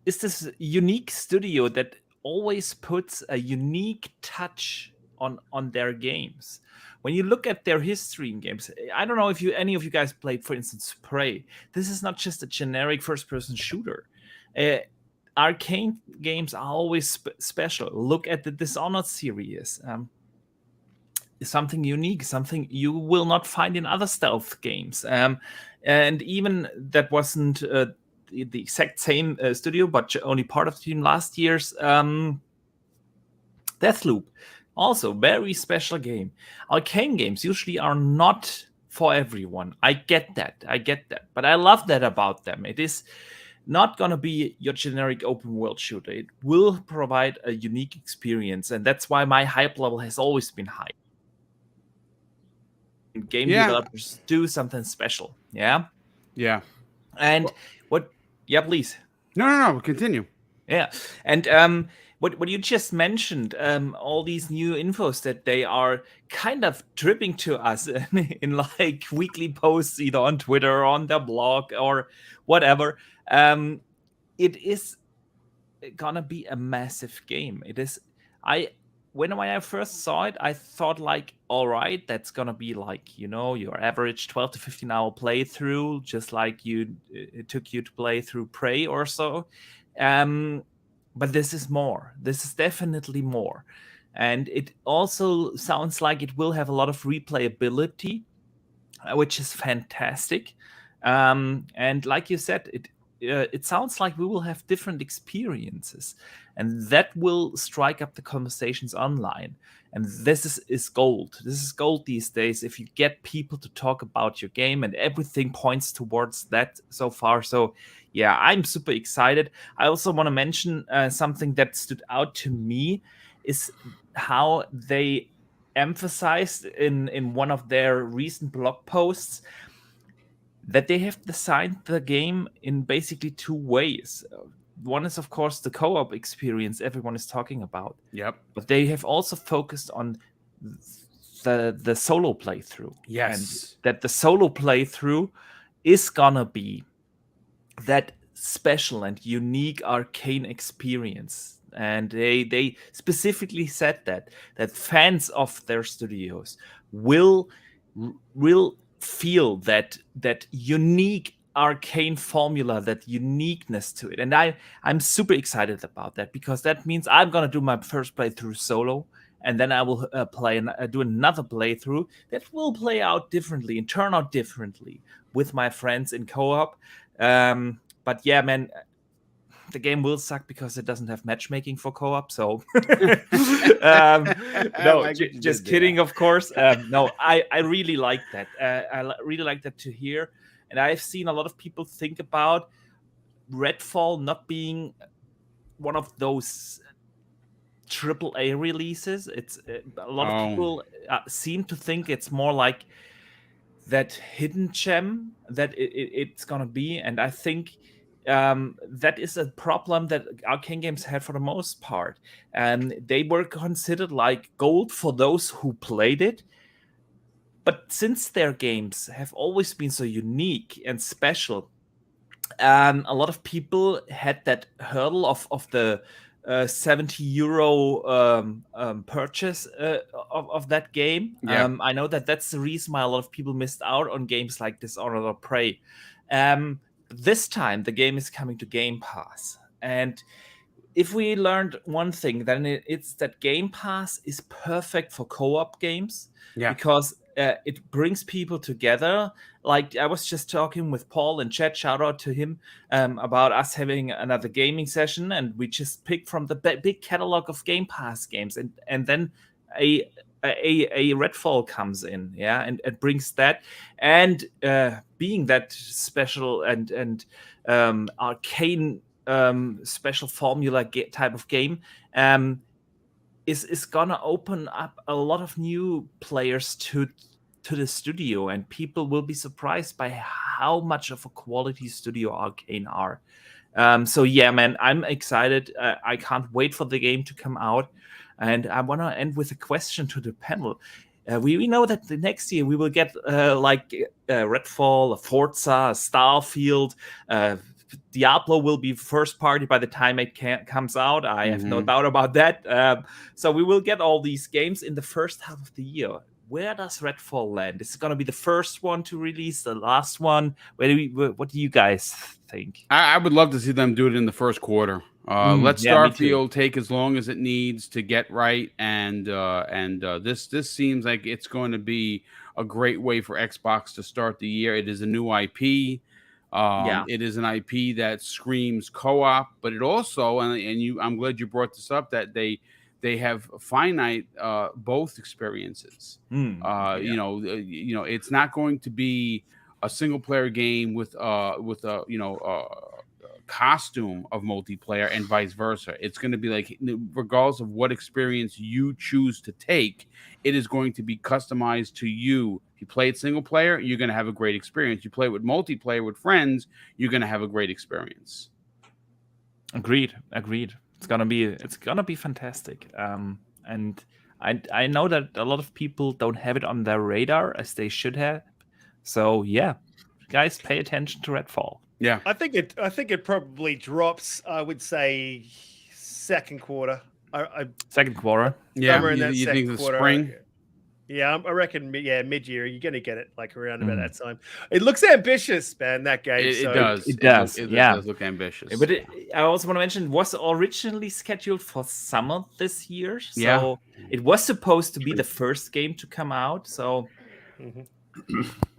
is this unique studio that always puts a unique touch on their games. When you look at their history in games, I don't know if any of you guys played, for instance, Prey. This is not just a generic first-person shooter. Arkane games are always special. Look at the Dishonored series. Something unique, something you will not find in other stealth games. And even that wasn't the exact same studio, but only part of the team last year's Deathloop. Also, very special game. Arkane games usually are not for everyone. I get that. But I love that about them. It is not going to be your generic open world shooter. It will provide a unique experience. And that's why my hype level has always been high. Game developers do something special. Yeah. And please. No, continue. Yeah. And what you just mentioned, all these new infos that they are kind of dripping to us in like weekly posts, either on Twitter or on their blog or whatever. It is gonna be a massive game. It is. When I first saw it, I thought like, all right, that's gonna be like, your average 12 to 15 hour playthrough, just like it took you to play through Prey or so. But this is more. This is definitely more. And it also sounds like it will have a lot of replayability, which is fantastic. And like you said, it sounds like we will have different experiences, and that will strike up the conversations online. And this is gold. This is gold these days if you get people to talk about your game, and everything points towards that so far. So yeah, I'm super excited. I also want to mention something that stood out to me is how they emphasized in one of their recent blog posts that they have designed the game in basically two ways. One is, of course, the co-op experience everyone is talking about. Yep. But they have also focused on the solo playthrough. Yes. And that the solo playthrough is gonna be that special and unique Arkane experience. And they specifically said that fans of their studios will feel that unique Arkane formula, that uniqueness to it. And I'm super excited about that, because that means I'm gonna do my first playthrough solo, and then I will do another playthrough that will play out differently and turn out differently with my friends in co-op. But yeah, man, the game will suck because it doesn't have matchmaking for co-op. So no, just kidding, of course. No, I really like that. Really like that to hear. And I've seen a lot of people think about Redfall not being one of those AAA releases. It's a lot of people seem to think it's more like that hidden gem that it's gonna be, and I think that is a problem that Arkane Games had for the most part, and they were considered like gold for those who played it. But since their games have always been so unique and special, a lot of people had that hurdle of the €70 purchase of that game. Yeah. I know that's the reason why a lot of people missed out on games like Dishonored or Prey. This time, the game is coming to Game Pass. And if we learned one thing, then it's that Game Pass is perfect for co-op games. Yeah. Because it brings people together. Like I was just talking with Paul in chat, shout out to him, about us having another gaming session, and we just picked from the big catalog of Game Pass games, and then a Redfall comes in, yeah, and it brings that, and being that special and arcane special formula type of game, is gonna open up a lot of new players to the studio, and people will be surprised by how much of a quality studio Arkane are. So yeah, man, I'm excited. I can't wait for the game to come out, and I want to end with a question to the panel. We know that the next year we will get Redfall, Forza, Starfield. Diablo will be first party by the time it comes out. I have no doubt about that. So we will get all these games in the first half of the year. Where does Redfall land? Is it going to be the first one to release, the last one? What do you guys think? I would love to see them do it in the first quarter. Let Starfield take as long as it needs to get right, and this seems like it's going to be a great way for Xbox to start the year. It is a new IP. It is an IP that screams co-op, but it also, I'm glad you brought this up, that they have finite both experiences. It's not going to be a single player game with a costume of multiplayer and vice versa. It's going to be like, regardless of what experience you choose to take, it is going to be customized to you. If you play it single player, you're going to have a great experience. You play it with multiplayer with friends, you're going to have a great experience. Agreed. It's gonna be fantastic. And I know that a lot of people don't have it on their radar as they should have. So yeah, guys, pay attention to Redfall. Yeah, I think it probably drops. I would say second quarter. Second quarter. Yeah, somewhere in that you second think the quarter. spring? Yeah, I reckon. Yeah, mid-year, you're gonna get it like around about that time. It looks ambitious, man. That game. It does. It does. It yeah, does look ambitious. But I also want to mention, it was originally scheduled for summer this year. So it was supposed to be the first game to come out. So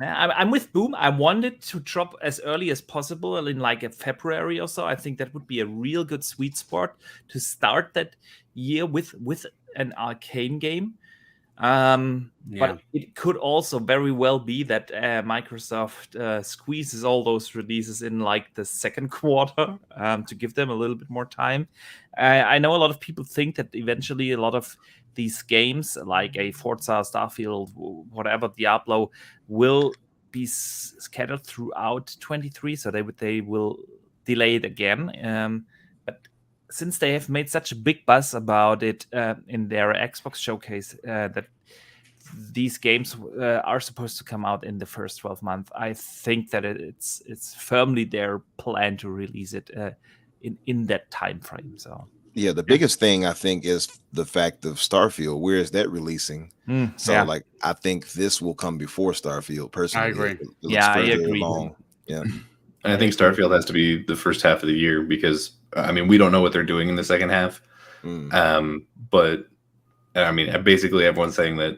I'm with Boom. I wanted to drop as early as possible in like a February or so. I think that would be a real good sweet spot to start that year with an Arkane game. But it could also very well be that Microsoft squeezes all those releases in like the second quarter to give them a little bit more time. I know a lot of people think that eventually a lot of these games like a Forza, Starfield, whatever, Diablo will be scattered throughout 23, so they will delay it again. But since they have made such a big buzz about it in their Xbox showcase, that these games are supposed to come out in the first 12 months, I think that it's firmly their plan to release it in that time frame. So yeah, the biggest thing I think is the fact of Starfield. Where is that releasing? Like I think this will come before Starfield. Personally, I agree. I agree. Yeah. And I think Starfield has to be the first half of the year because, I mean, we don't know what they're doing in the second half. But I mean, basically everyone's saying that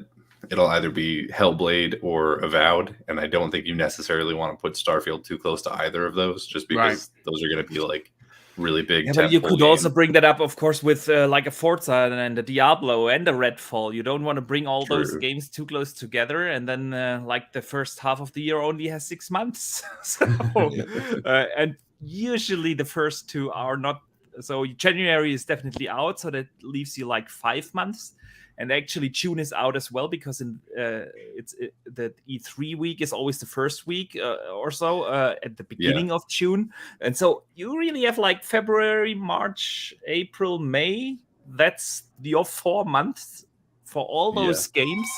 it'll either be Hellblade or Avowed, and I don't think you necessarily want to put Starfield too close to either of those, just because those are going to be like really big. Yeah, but you tentpole could also games. bring that up, of course, with like a Forza and a Diablo and a Redfall. You don't want to bring all those True. games too close together, and then like the first half of the year only has 6 months. So, and usually the first two are not. So January is definitely out, so that leaves you like 5 months. And actually, June is out as well because the E3 week is always the first week or so at the beginning of June, and so you really have like February, March, April, May. That's your 4 months for all those games.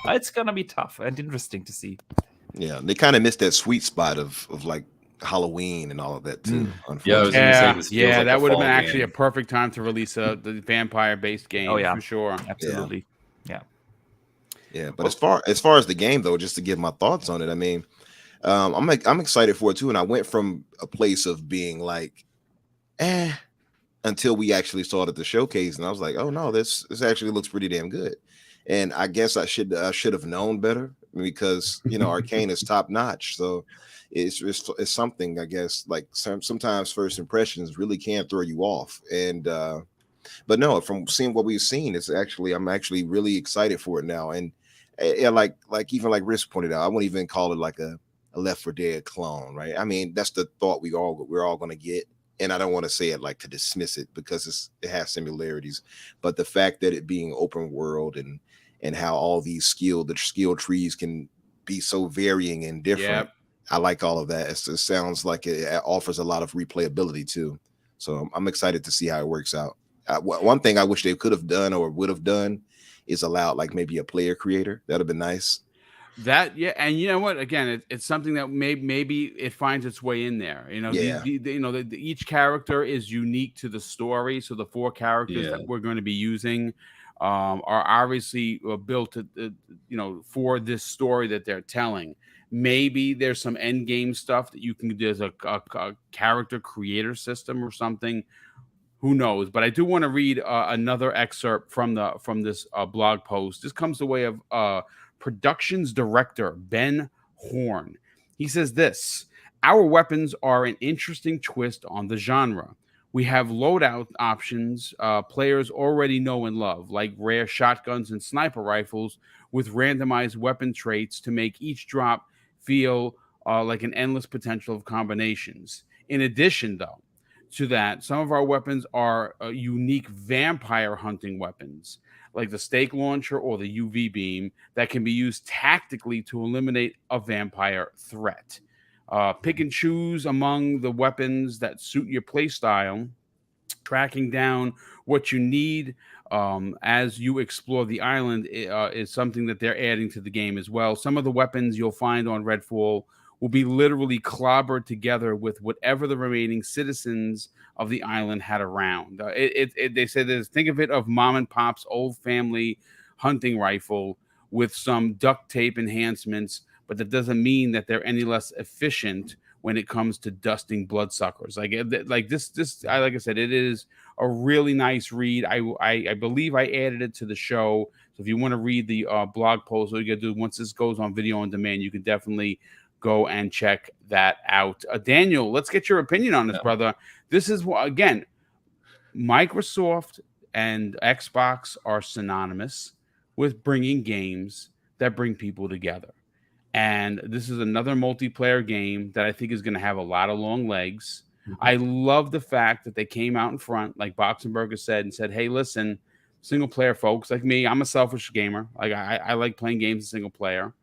It's gonna be tough and interesting to see. Yeah, they kind of missed that sweet spot of like Halloween and all of that too. Yeah, I was gonna say this feels like that a would have fall been actually game. a perfect time to release the vampire-based game. Oh, yeah. For sure. Absolutely. Yeah, but as far as the game though, just to give my thoughts on it, I mean, I'm excited for it too, and I went from a place of being like, until we actually saw it at the showcase, and I was like, oh no, this actually looks pretty damn good, and I guess I should have known better because Arkane is top notch, so it's something, I guess, like sometimes first impressions really can throw you off, and but no, from seeing what we've seen, I'm actually really excited for it now, and like even like Risk pointed out, I wouldn't even call it like a Left 4 Dead clone, right? I mean, that's the thought we're all going to get, and I don't want to say it like to dismiss it because it has similarities, but the fact that it being open world and how all these skill trees can be so varying and different. I like all of that. It sounds like it offers a lot of replayability too, so I'm excited to see how it works out. One thing I wish they could have done or would have done is allowed like maybe a player creator. That'd have been nice. And you know what? Again, it's something that maybe it finds its way in there. Each character is unique to the story, so the 4 characters that we're going to be using are obviously built for this story that they're telling. Maybe there's some end game stuff that you can do as a character creator system or something. Who knows? But I do want to read another excerpt from this blog post. This comes the way of productions director Ben Horn. He says this: our weapons are an interesting twist on the genre. We have loadout options players already know and love, like rare shotguns and sniper rifles with randomized weapon traits to make each drop feel like an endless potential of combinations. In addition, though, to that, some of our weapons are unique vampire hunting weapons, like the stake launcher or the UV beam, that can be used tactically to eliminate a vampire threat. Pick and choose among the weapons that suit your playstyle, tracking down what you need as you explore the island is something that they're adding to the game as well. Some of the weapons you'll find on Redfall will be literally clobbered together with whatever the remaining citizens of the island had around. They say this: think of it of mom and pop's old family hunting rifle with some duct tape enhancements, but that doesn't mean that they're any less efficient when it comes to dusting bloodsuckers. Like I said, it is a really nice read. I believe I added it to the show. So if you want to read the blog post, all you got to do once this goes on video on demand, you can definitely go and check that out. Daniel, let's get your opinion on this, brother. This is, again, Microsoft and Xbox are synonymous with bringing games that bring people together. And this is another multiplayer game that I think is going to have a lot of long legs. I love the fact that they came out in front, like Boxenberger said, and said, hey, listen, single player folks like me, I'm a selfish gamer. Like I like playing games in single player.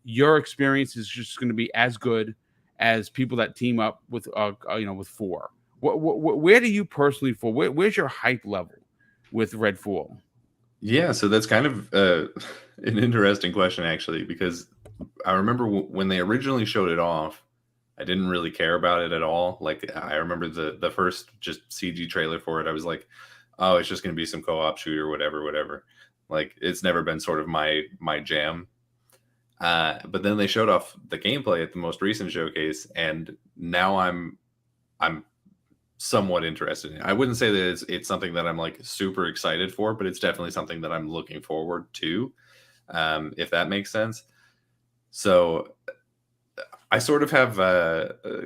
Your experience is just going to be as good as people that team up with with 4. Where do you personally fall? Where's your hype level with Redfall? Yeah, so that's kind of an interesting question, actually, because I remember when they originally showed it off, I didn't really care about it at all. Like, I remember the first just CG trailer for it. I was like, oh, it's just going to be some co-op shooter, whatever. Like, it's never been sort of my jam. But then they showed off the gameplay at the most recent showcase, and now I'm somewhat interested in. I wouldn't say that it's something that I'm like super excited for, but it's definitely something that I'm looking forward to, if that makes sense. So I sort of have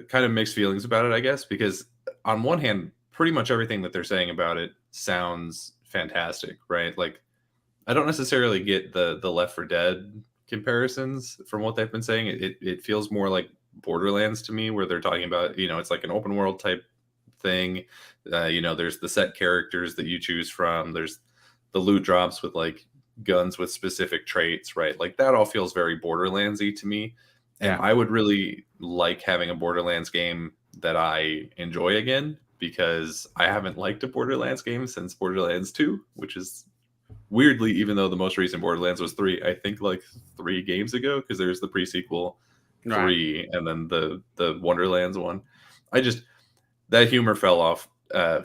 kind of mixed feelings about it, I guess, because on one hand, pretty much everything that they're saying about it sounds fantastic, right? Like, I don't necessarily get the Left 4 Dead comparisons from what they've been saying. It feels more like Borderlands to me, where they're talking about, it's like an open world type thing. There's the set characters that you choose from. There's the loot drops with like guns with specific traits, right? Like that all feels very Borderlands-y to me. And I would really like having a Borderlands game that I enjoy again, because I haven't liked a Borderlands game since Borderlands 2, which is weirdly, even though the most recent Borderlands was 3, I think like 3 games ago, because there's the pre-sequel 3 and then the Wonderlands one. That humor fell off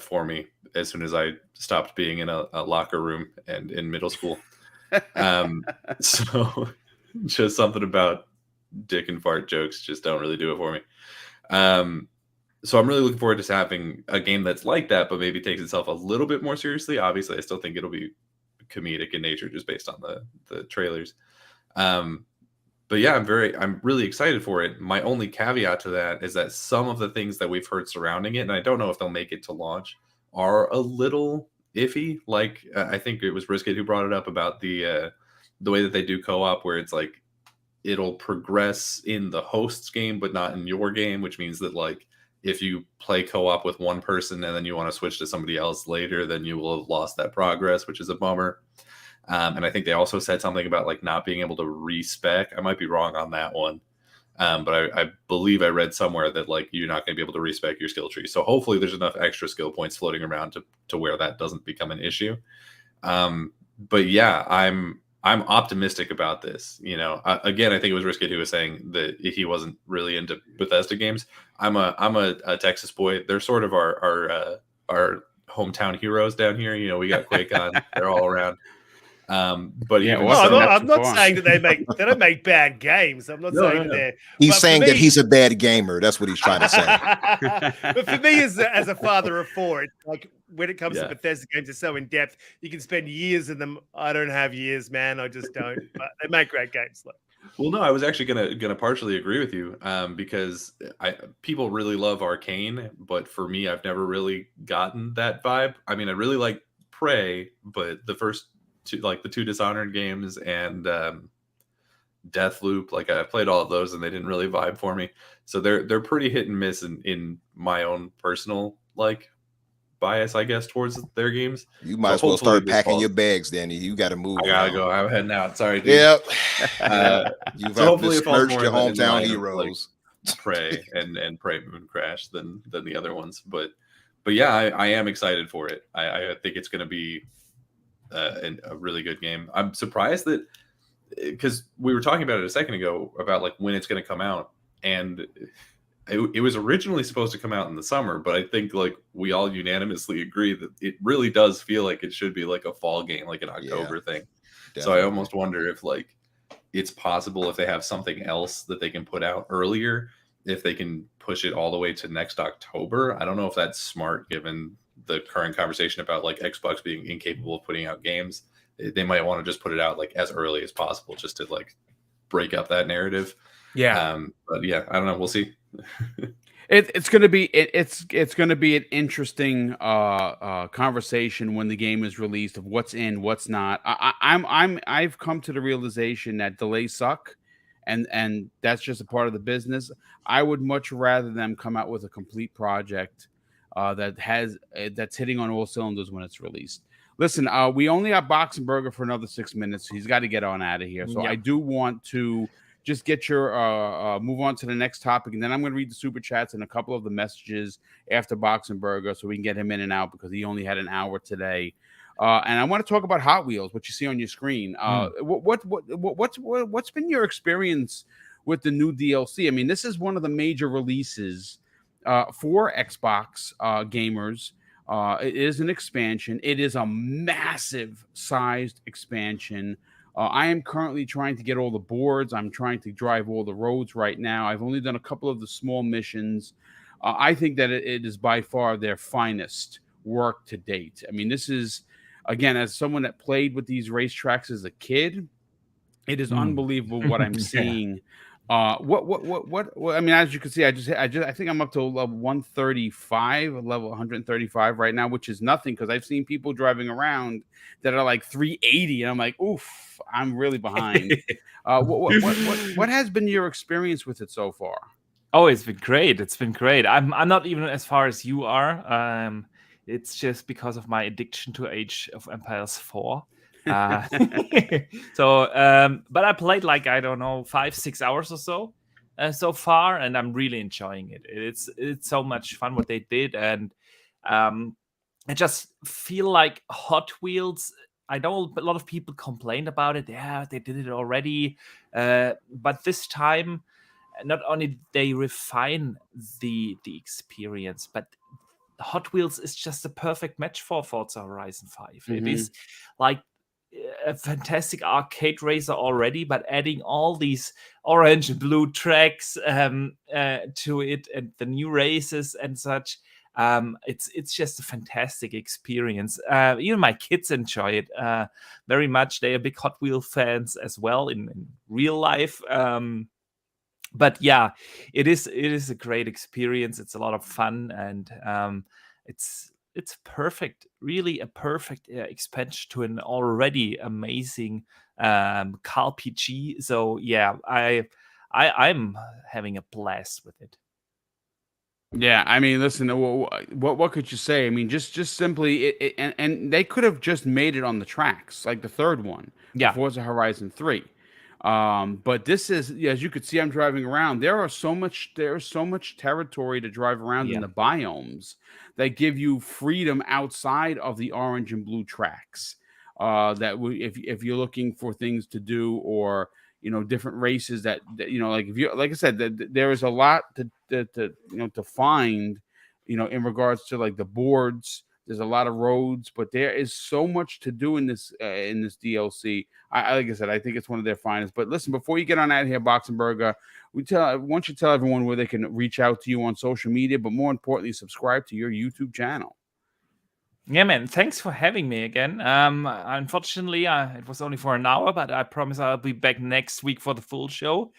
for me as soon as I stopped being in a locker room and in middle school. So just something about dick and fart jokes just don't really do it for me. So I'm really looking forward to having a game that's like that, but maybe takes itself a little bit more seriously. Obviously, I still think it'll be comedic in nature just based on the trailers. But yeah, I'm really excited for it. My only caveat to that is that some of the things that we've heard surrounding it, and I don't know if they'll make it to launch, are a little iffy. Like I think it was Brisket who brought it up about the way that they do co-op, where it's like it'll progress in the host's game but not in your game, which means that like if you play co-op with one person and then you want to switch to somebody else later, then you will have lost that progress, which is a bummer. And I think they also said something about like not being able to respec. I might be wrong on that one. But I believe I read somewhere that like you're not going to be able to respec your skill tree. So hopefully there's enough extra skill points floating around to where that doesn't become an issue. But yeah, I'm optimistic about this. Again, I think it was Risket who was saying that he wasn't really into Bethesda games. I'm a Texas boy. They're sort of our hometown heroes down here. We got QuakeCon. They're all around. But yeah, I'm not saying that they don't make bad games. I'm not saying that they're. He's saying that he's a bad gamer. That's what he's trying to say. But for me, as a father of 4, it's like when it comes to Bethesda games, they're so in depth. You can spend years in them. I don't have years, man. I just don't. But they make great games. Well, no, I was actually gonna partially agree with you, because people really love Arkane, but for me, I've never really gotten that vibe. I mean, I really like Prey, but the first the 2 Dishonored games and Deathloop, like I played all of those and they didn't really vibe for me. So they're pretty hit and miss in my own personal bias, I guess, towards their games. You might as well start packing your bags, Danny. You got to move. I gotta go. I'm heading out. Sorry, dude. Yep. You've besmirched your hometown heroes. Prey and Prey Moon Crash than the other ones, but yeah, I am excited for it. I think it's going to be a really good game. I'm surprised that, because we were talking about it a second ago about like when it's going to come out, and it was originally supposed to come out in the summer, but I think like we all unanimously agree that it really does feel like it should be like a fall game, like an October thing. Definitely. So I almost wonder if like it's possible, if they have something else that they can put out earlier, if they can push it all the way to next October. I don't know if that's smart given the current conversation about like Xbox being incapable of putting out games. They might want to just put it out like as early as possible, just to like break up that narrative. But yeah, I don't know. We'll see. It's going to be an interesting conversation when the game is released of what's in, what's not. I've come to the realization that delays suck, and that's just a part of the business. I would much rather them come out with a complete project that's hitting on all cylinders when it's released. Listen, we only have Box and Burger for another 6 minutes. He's got to get on out of here. So I do want to just get your move on to the next topic, and then I'm going to read the super chats and a couple of the messages after Box and Burger, so we can get him in and out because he only had an hour today. And I want to talk about Hot Wheels, what you see on your screen. What's been your experience with the new DLC? I mean, this is one of the major releases for Xbox gamers. It is an expansion. It is a massive sized expansion. I am currently trying to get all the boards. I'm trying to drive all the roads right now. I've only done a couple of the small missions. I think that it is by far their finest work to date. I mean, this is, again, as someone that played with these racetracks as a kid, it is unbelievable what I'm seeing. What? I mean, as you can see, I think I'm up to level 135, level 135 right now, which is nothing because I've seen people driving around that are like 380, and I'm like, oof, I'm really behind. What has been your experience with it so far? Oh, it's been great. It's been great. I'm not even as far as you are. It's just because of my addiction to Age of Empires 4. But I played like, I don't know, 5-6 hours or so so far, and I'm really enjoying it. It's so much fun what they did, and I just feel like Hot Wheels. I know a lot of people complained about it. Yeah, they did it already, but this time, not only did they refine the experience, but Hot Wheels is just a perfect match for Forza Horizon 5. It is like a fantastic arcade racer already, but adding all these orange and blue tracks to it, and the new races and such. It's just a fantastic experience. Even my kids enjoy it very much. They are big Hot Wheel fans as well in real life. But yeah, it is a great experience. It's a lot of fun, and it's perfect, really a perfect expansion to an already amazing Car PG. So yeah, I'm having a blast with it. Yeah, I mean, listen, what could you say? I mean, just simply, and they could have just made it on the tracks, like the third one, Yeah. Forza Horizon 3. But this is, as you could see, I'm driving around. There's so much territory to drive around in the biomes that give you freedom outside of the orange and blue tracks. If you're looking for things to do, or different races that like, if you, like I said, there is a lot to find, in regards to like the boards. There's a lot of roads, but there is so much to do in this DLC. Like I said, I think it's one of their finest. But listen, before you get on out of here, Boxenberger, why don't you tell everyone where they can reach out to you on social media, but more importantly, subscribe to your YouTube channel. Yeah, man. Thanks for having me again. Unfortunately, it was only for an hour, but I promise I'll be back next week for the full show.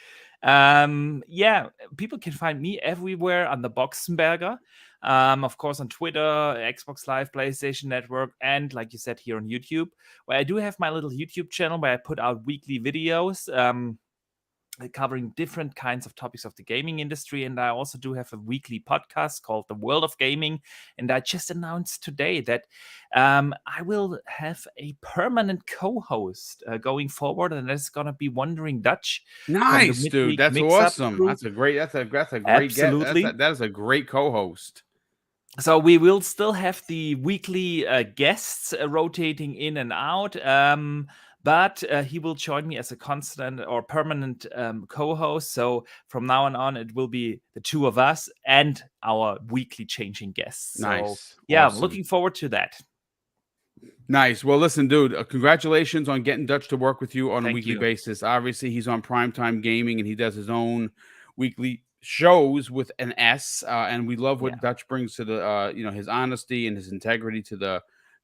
Yeah, people can find me everywhere under Boxenberger. Of course, on Twitter, Xbox Live, PlayStation Network, and like you said, here on YouTube, where I do have my little YouTube channel where I put out weekly videos. Covering different kinds of topics of the gaming industry, and I also do have a weekly podcast called The World of Gaming. And I just announced today that I will have a permanent co-host going forward, and that's gonna be Wandering Dutch. Nice, dude. That's awesome. Crew. That's a great Absolutely. That is a great co-host. So we will still have the weekly guests rotating in and out. But he will join me as a constant or permanent co-host. So from now on, it will be the two of us and our weekly changing guests. Nice. So, yeah, Awesome. I'm looking forward to that. Nice. Well, listen, dude, congratulations on getting Dutch to work with you on a weekly you. basis. Obviously, he's on Primetime Gaming, and he does his own weekly shows with an S. And we love what Dutch brings to the, his honesty and his integrity to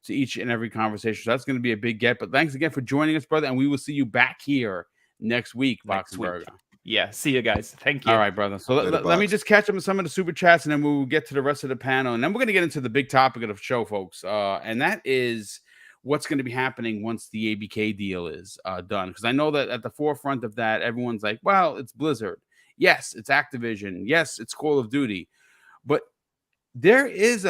each and every conversation. So that's going to be a big get. But thanks again for joining us, brother. And we will see you back here next week, Boxenberger. Yeah, see you guys. Thank you. All right, brother. So let me just catch up with some of the super chats, and then we'll get to the rest of the panel. And then we're going to get into the big topic of the show, folks. And that is what's going to be happening once the ABK deal is done. Because I know that at the forefront of that, everyone's like, well, it's Blizzard. Yes, it's Activision. Yes, it's Call of Duty. But there is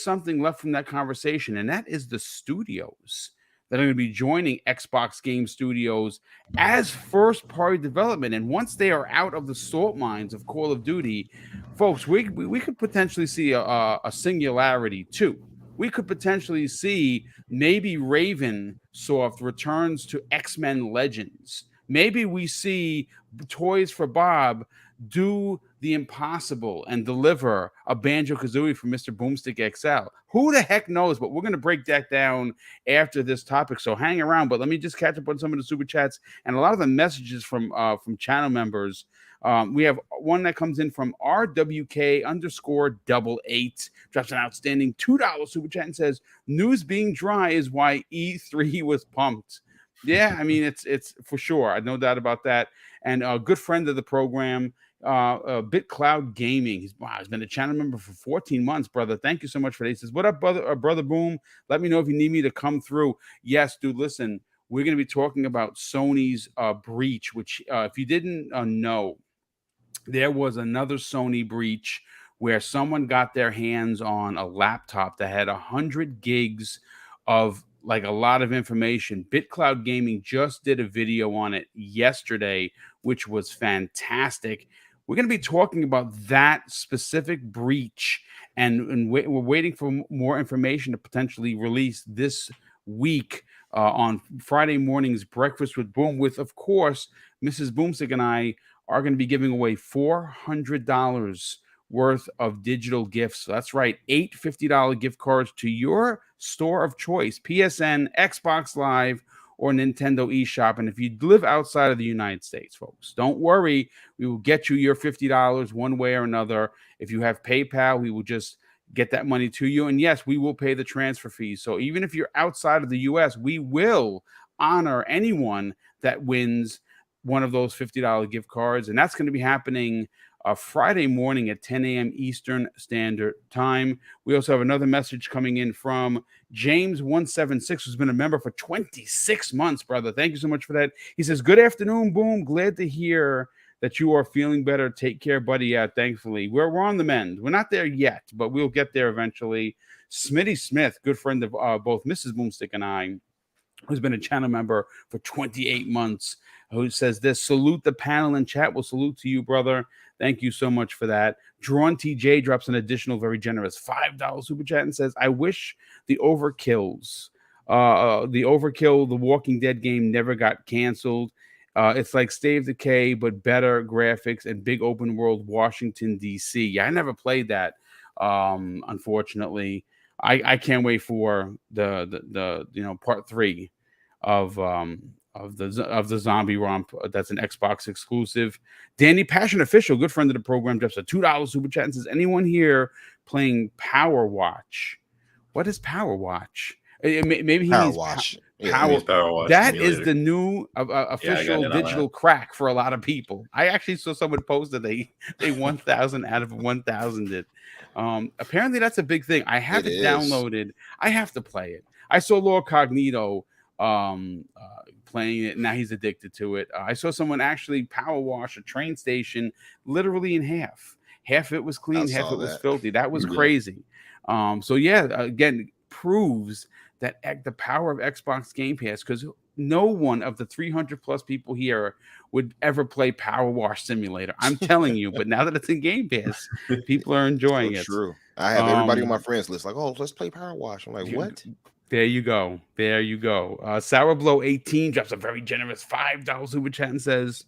something left from that conversation, and that is the studios that are going to be joining Xbox Game Studios as first-party development. And once they are out of the salt mines of Call of Duty, folks, we could potentially see a singularity too. We could potentially see maybe Ravensoft returns to X-Men Legends maybe we see Toys for Bob do the impossible and deliver a Banjo-Kazooie from Mr. BoomStick XL. Who the heck knows? But we're going to break that down after this topic, so hang around. But let me just catch up on some of the super chats and a lot of the messages from channel members. We have one that comes in from RWK_88, drops an outstanding $2 super chat and says, "News being dry is why E3 was pumped." Yeah, I mean, it's for sure. No doubt about that. And a good friend of the program, BitCloud Gaming. He's been a channel member for 14 months, brother. Thank you so much for that. He says, "What up, brother Boom? Let me know if you need me to come through." Yes, dude, listen, we're going to be talking about Sony's breach, which if you didn't know, there was another Sony breach where someone got their hands on a laptop that had 100 gigs of like a lot of information. BitCloud Gaming just did a video on it yesterday, which was fantastic. We're going to be talking about that specific breach, and we're waiting for more information to potentially release this week on Friday morning's Breakfast with Boom, with, of course, Mrs. BoomStick and I are going to be giving away $400 worth of digital gifts. So that's right, 8 $50 gift cards to your store of choice, PSN, Xbox Live, or Nintendo eShop. And if you live outside of the United States, folks, don't worry. We will get you your $50 one way or another. If you have PayPal, we will just get that money to you. And yes, we will pay the transfer fees. So even if you're outside of the U.S., we will honor anyone that wins one of those $50 gift cards. And that's going to be happening Friday morning at 10 a.m. Eastern Standard Time. We also have another message coming in from James176, who's been a member for 26 months, brother. Thank you so much for that. He says, "Good afternoon, Boom. Glad to hear that you are feeling better. Take care, buddy." Yeah, thankfully. We're on the mend. We're not there yet, but we'll get there eventually. Smitty Smith, good friend of both Mrs. BoomStick and I, who's been a channel member for 28 months, who says this: "Salute the panel and chat." Will salute to you, brother. Thank you so much for that. Drawn TJ drops an additional very generous $5 super chat and says, "I wish the Overkill, The Walking Dead game never got canceled. It's like State of Decay, but better graphics and big open world Washington, D.C. Yeah, I never played that, unfortunately. I can't wait for the part 3 of the zombie romp. That's an Xbox exclusive. Danny Passion Official, good friend of the program, drops a $2 super chat and says, "Anyone here playing Power Watch?" What is Power Watch? Maybe he Power means Wash. Power Watch That Simulator. is the new official digital crack for a lot of people. I actually saw someone post that they 1,000 out of 1,000 it. Apparently that's a big thing. I have it downloaded. I have to play it. I saw Lord Cognito playing it. Now he's addicted to it. I saw someone actually power wash a train station literally in half. Half of it was clean, half of it was filthy. That was crazy. So yeah, again, proves that the power of Xbox Game Pass, because no one of the 300 plus people here would ever play Power Wash Simulator. I'm telling you, but now that it's in Game Pass, people are enjoying it. True. I have everybody on my friends list like, "Oh, let's play Power Wash." I'm like, "What?" There you go. There you go. Sour Blow 18 drops a very generous $5 super chat and says,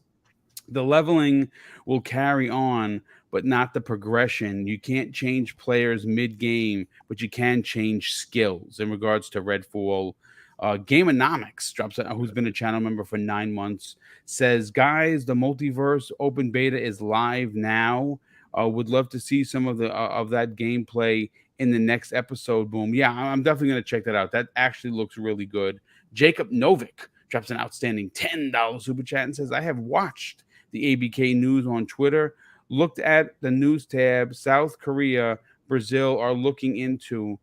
"The leveling will carry on, but not the progression. You can't change players mid-game, but you can change skills." In regards to Redfall, Gameonomics drops who's been a channel member for 9 months, says, "Guys, the multiverse open beta is live now. Would love to see some of that gameplay in the next episode." Boom. Yeah, I'm definitely going to check that out. That actually looks really good. Jacob Novick drops an outstanding $10 super chat and says, "I have watched the ABK news on Twitter, looked at the news tab. South Korea, Brazil are looking into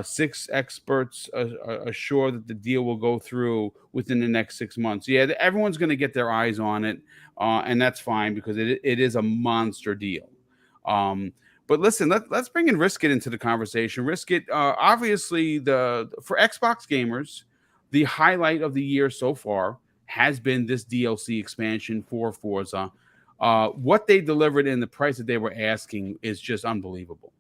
6 experts assure that the deal will go through within the next 6 months." Yeah, everyone's going to get their eyes on it, and that's fine because it is a monster deal. But listen, let's bring in Riskit into the conversation. Riskit, obviously, for Xbox gamers, the highlight of the year so far has been this DLC expansion for Forza. What they delivered and the price that they were asking is just unbelievable.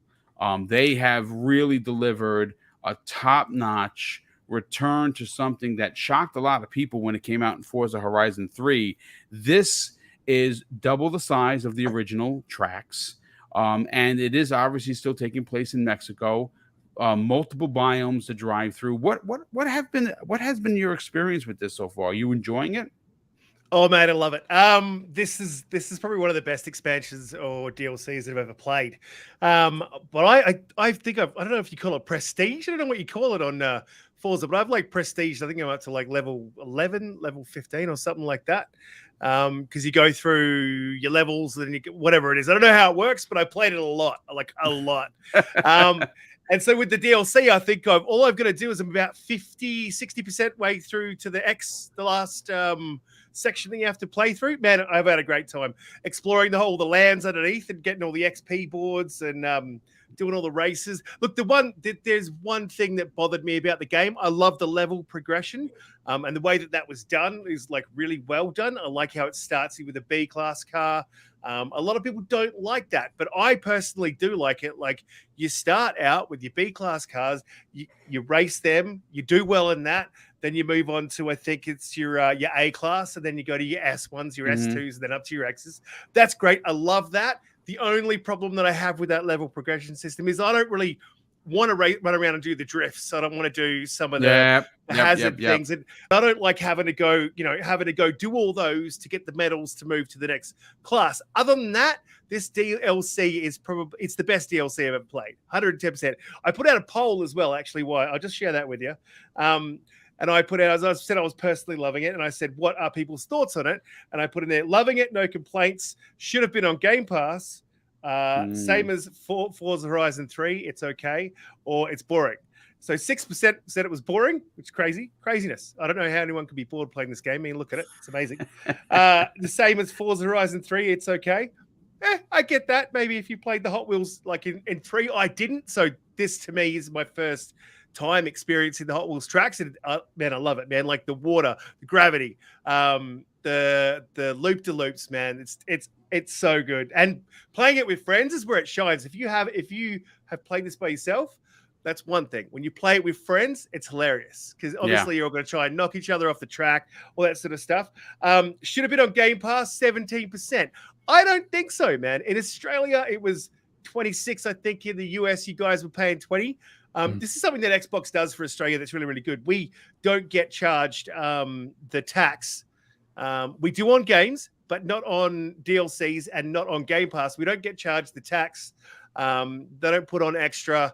They have really delivered a top-notch return to something that shocked a lot of people when it came out in Forza Horizon 3. This is double the size of the original tracks, and it is obviously still taking place in Mexico. Multiple biomes to drive through. What has been your experience with this so far? Are you enjoying it? Oh man, I love it. This is probably one of the best expansions or DLCs that I've ever played. But I think I don't know if you call it prestige. I don't know what you call it on Forza, but I've like prestige. I think I'm up to like level 11, level 15 or something like that. Because you go through your levels and you get whatever it is. I don't know how it works, but I played it a lot, like a lot. And so with the DLC, I think all I've got to do is I'm about 60% way through to the last section that you have to play through. Man, I've had a great time exploring the lands underneath and getting all the XP boards and doing all the races. Look, there's one thing that bothered me about the game. I love the level progression, and the way that was done is like really well done. I like how it starts you with a B class car. A lot of people don't like that, but I personally do like it. Like you start out with your B class cars, you race them, you do well in that. Then you move on to, I think it's your A class, and then you go to your S1s, your S2s, and then up to your Xs. That's great. I love that. The only problem that I have with that level progression system is I don't really want to run around and do the drifts. I don't want to do some of the hazard things. And I don't like having to go do all those to get the medals to move to the next class. Other than that, this DLC is it's the best DLC I've ever played. 110%. I put out a poll as well, actually. Why? I'll just share that with you. And I put out, as I said, I was personally loving it. And I said, what are people's thoughts on it? And I put in there, loving it, no complaints. Should have been on Game Pass. Same as Forza Horizon 3, it's okay. Or it's boring. So 6% said it was boring, which is craziness. I don't know how anyone could be bored playing this game. I mean, look at it. It's amazing. The same as Forza Horizon 3, it's okay. I get that. Maybe if you played the Hot Wheels like in 3, I didn't. So this to me is my first time experiencing the Hot Wheels tracks, and man, I love it, man. Like the water, the gravity, the loop-de-loops, man. It's so good. And playing it with friends is where it shines. If you have played this by yourself, that's one thing. When you play it with friends, it's hilarious because obviously you're all going to try and knock each other off the track, all that sort of stuff. Should have been on Game Pass, 17%. I don't think so, man. In Australia, it was 26. I think in the US, you guys were paying 20. This is something that Xbox does for Australia that's really, really good. We don't get charged the tax. We do on games, but not on DLCs and not on Game Pass. We don't get charged the tax. They don't put on extra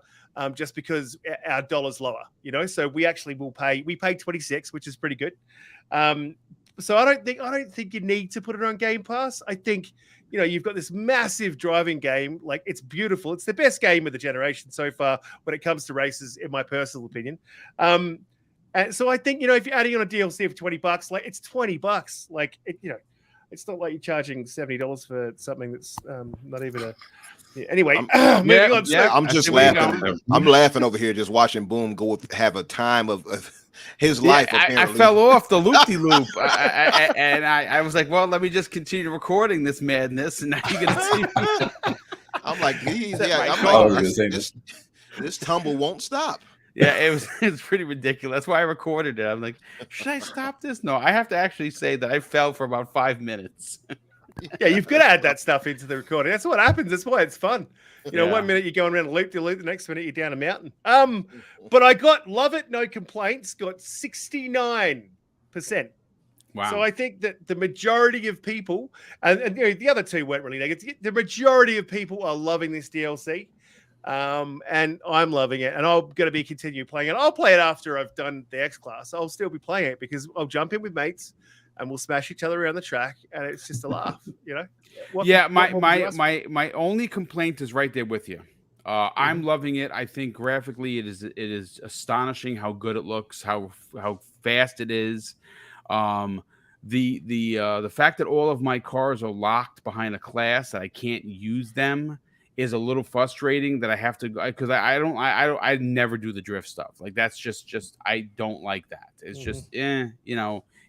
just because our dollar's lower, So we actually will pay. We pay 26, which is pretty good. So I don't think you need to put it on Game Pass. I think you've got this massive driving game. Like it's beautiful. It's the best game of the generation so far when it comes to races, in my personal opinion. And so I think if you're adding on a DLC for $20, like it's $20. Like it's not like you're charging $70 for something that's not even a. Yeah, anyway, moving on. I'm just laughing. I'm laughing over here, just watching Boom have a time of his life. I fell off the loop-de-loop, and I was like, well, let me just continue recording this madness, and now you're gonna see me. I'm like, this tumble won't stop. Yeah, it was pretty ridiculous. That's why I recorded it. I'm like, should I stop this? No, I have to actually say that I fell for about 5 minutes. Yeah, you've got to add that stuff into the recording. That's what happens. That's why it's fun. 1 minute you're going around a loop-de-loop, the next minute you're down a mountain. But I love it, no complaints, got 69%. Wow. So I think that the majority of people, and the other two weren't really negative, the majority of people are loving this DLC. And I'm loving it, and I'm going to continue playing it. I'll play it after I've done the X class. I'll still be playing it because I'll jump in with mates and we'll smash each other around the track, and it's just a laugh, My only complaint is right there with you. I'm loving it. I think graphically it is astonishing how good it looks, how fast it is. The fact that all of my cars are locked behind a class that I can't use them is a little frustrating. That I have to, because I never do the drift stuff. Like that's just I don't like that. It's just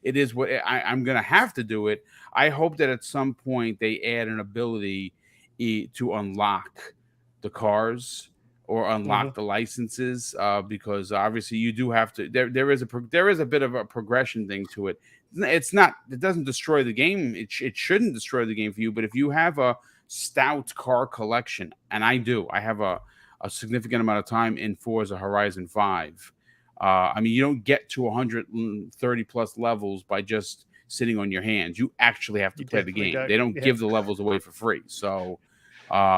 it is what I'm going to have to do it. I hope that at some point they add an ability to unlock the cars or unlock the licenses, because obviously you do have to. There is a bit of a progression thing to it. It doesn't destroy the game. It shouldn't destroy the game for you. But if you have a stout car collection, and I have a significant amount of time in Forza Horizon 5. I mean, you don't get to 130 plus levels by just sitting on your hands. You actually have to play the game. They don't give the levels away for free. So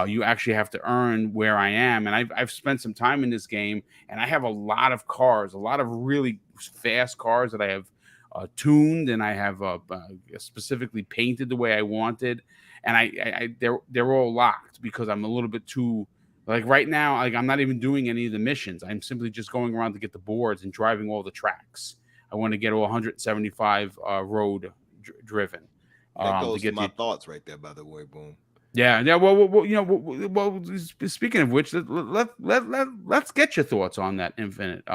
you actually have to earn where I am. And I've spent some time in this game, and I have a lot of cars, a lot of really fast cars that I have tuned, and I have specifically painted the way I wanted. And they're all locked because I'm a little bit too. Like right now, like I'm not even doing any of the missions. I'm simply just going around to get the boards and driving all the tracks. I want to get all 175 road driven. That goes to my thoughts right there, by the way, Boom. Yeah. Well, speaking of which, let's get your thoughts on that, Infinite.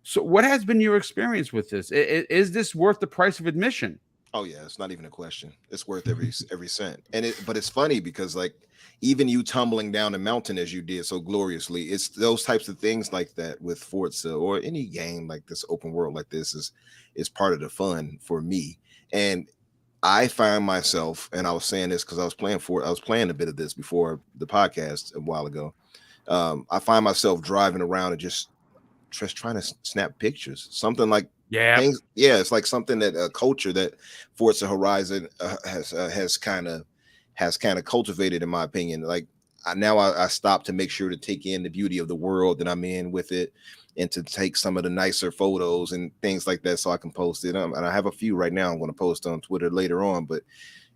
So what has been your experience with this? Is this worth the price of admission? Oh yeah, it's not even a question. It's worth every cent. But it's funny because like even you tumbling down the mountain as you did so gloriously, it's those types of things like that with Forza or any game like this, open world like this is part of the fun for me. And I find myself, and I was saying this because I was playing a bit of this before the podcast a while ago. I find myself driving around and just trying to snap pictures, something like. Yeah, it's like something that a culture that Forza Horizon has kind of cultivated, in my opinion. Like now I stop to make sure to take in the beauty of the world that I'm in with it, and to take some of the nicer photos and things like that so I can post it. And I have a few right now I'm going to post on Twitter later on, but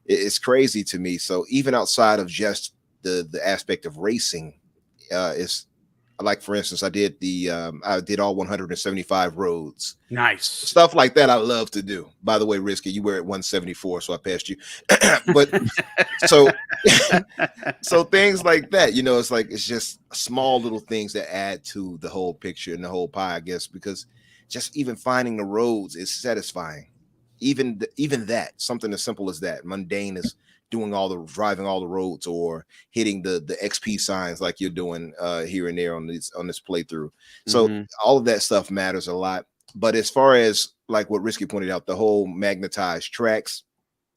it's crazy to me. So even outside of just the aspect of racing, it's like, for instance, I did all 175 roads. Nice stuff like that. I love to do. By the way, Risky, you were at 174, so I passed you. But so things like that, it's like it's just small little things that add to the whole picture and the whole pie, I guess, because just even finding the roads is satisfying. Even that, something as simple as that, mundane as driving all the roads or hitting the XP signs like you're doing here and there on this playthrough. So all of that stuff matters a lot. But as far as like what Risky pointed out, the whole magnetized tracks,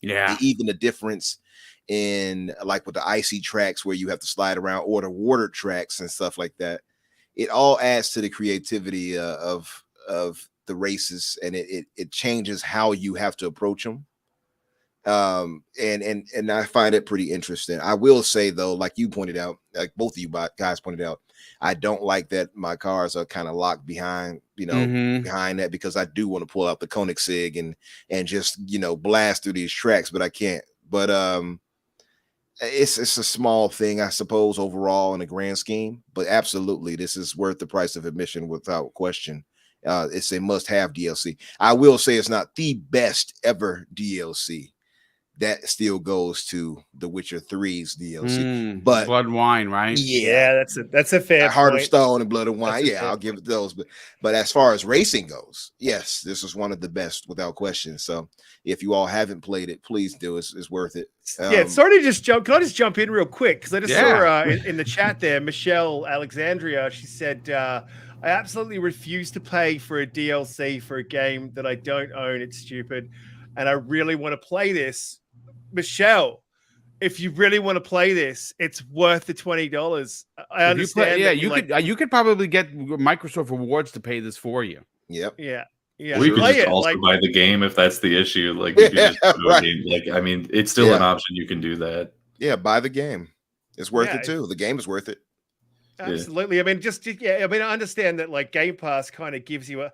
even the difference in like with the icy tracks where you have to slide around, or the water tracks and stuff like that, it all adds to the creativity of the races, and it changes how you have to approach them. And I find it pretty interesting. I will say though, like you pointed out, like both of you guys pointed out, I don't like that my cars are kind of locked behind, behind that, because I do want to pull out the Koenigsegg and just, blast through these tracks, but I can't. But it's a small thing, I suppose, overall in the grand scheme, but absolutely this is worth the price of admission without question. It's a must-have DLC. I will say it's not the best ever DLC. That still goes to The Witcher 3's DLC, but Blood and Wine, right? Yeah, that's a fair Heart point. of Stone and Blood and Wine. Yeah, I'll give it those. But as far as racing goes, yes, this is one of the best without question. So if you all haven't played it, please do. It's worth it. Sorry to just jump. Can I just jump in real quick? Because I just saw in the chat there, Michelle Alexandria. She said, I absolutely refuse to pay for a DLC for a game that I don't own. It's stupid. And I really want to play this. Michelle, if you really want to play this, it's worth the $20. I understand. You could probably get Microsoft Rewards to pay this for you. Yep. Yeah. Or you could just also buy the game if that's the issue. Like, you could just right. I mean, it's still an option. You can do that. Yeah, buy the game. It's worth it too. The game is worth it. Absolutely. Yeah. I mean, I understand that like Game Pass kind of gives you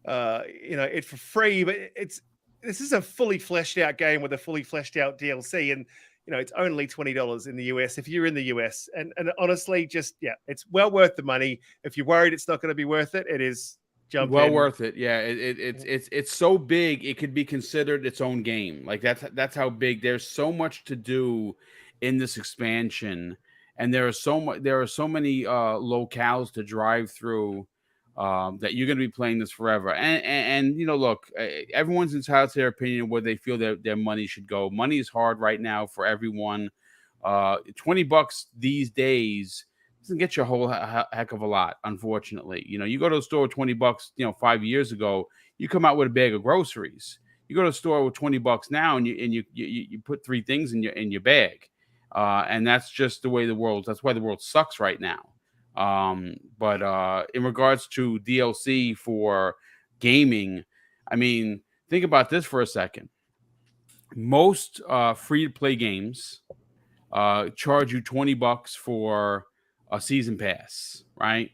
it for free, but this is a fully fleshed out game with a fully fleshed out DLC, and it's only $20 in the US if you're in the US. And honestly, it's well worth the money. If you're worried it's not going to be worth it, it is. Worth it. Yeah, it's so big it could be considered its own game. Like that's how big. There's so much to do in this expansion, and there are so many locales to drive through. That you're going to be playing this forever. And look, everyone's entitled to their opinion where they feel that their money should go. Money is hard right now for everyone. $20 these days doesn't get you a whole heck of a lot, unfortunately. You know, you go to the store with $20, 5 years ago, you come out with a bag of groceries. You go to the store with $20 now, and you put 3 things in your bag, and that's just the way the world. That's why the world sucks right now. But in regards to DLC for gaming, I mean, think about this for a second. Most free-to-play games charge you $20 for a season pass, right?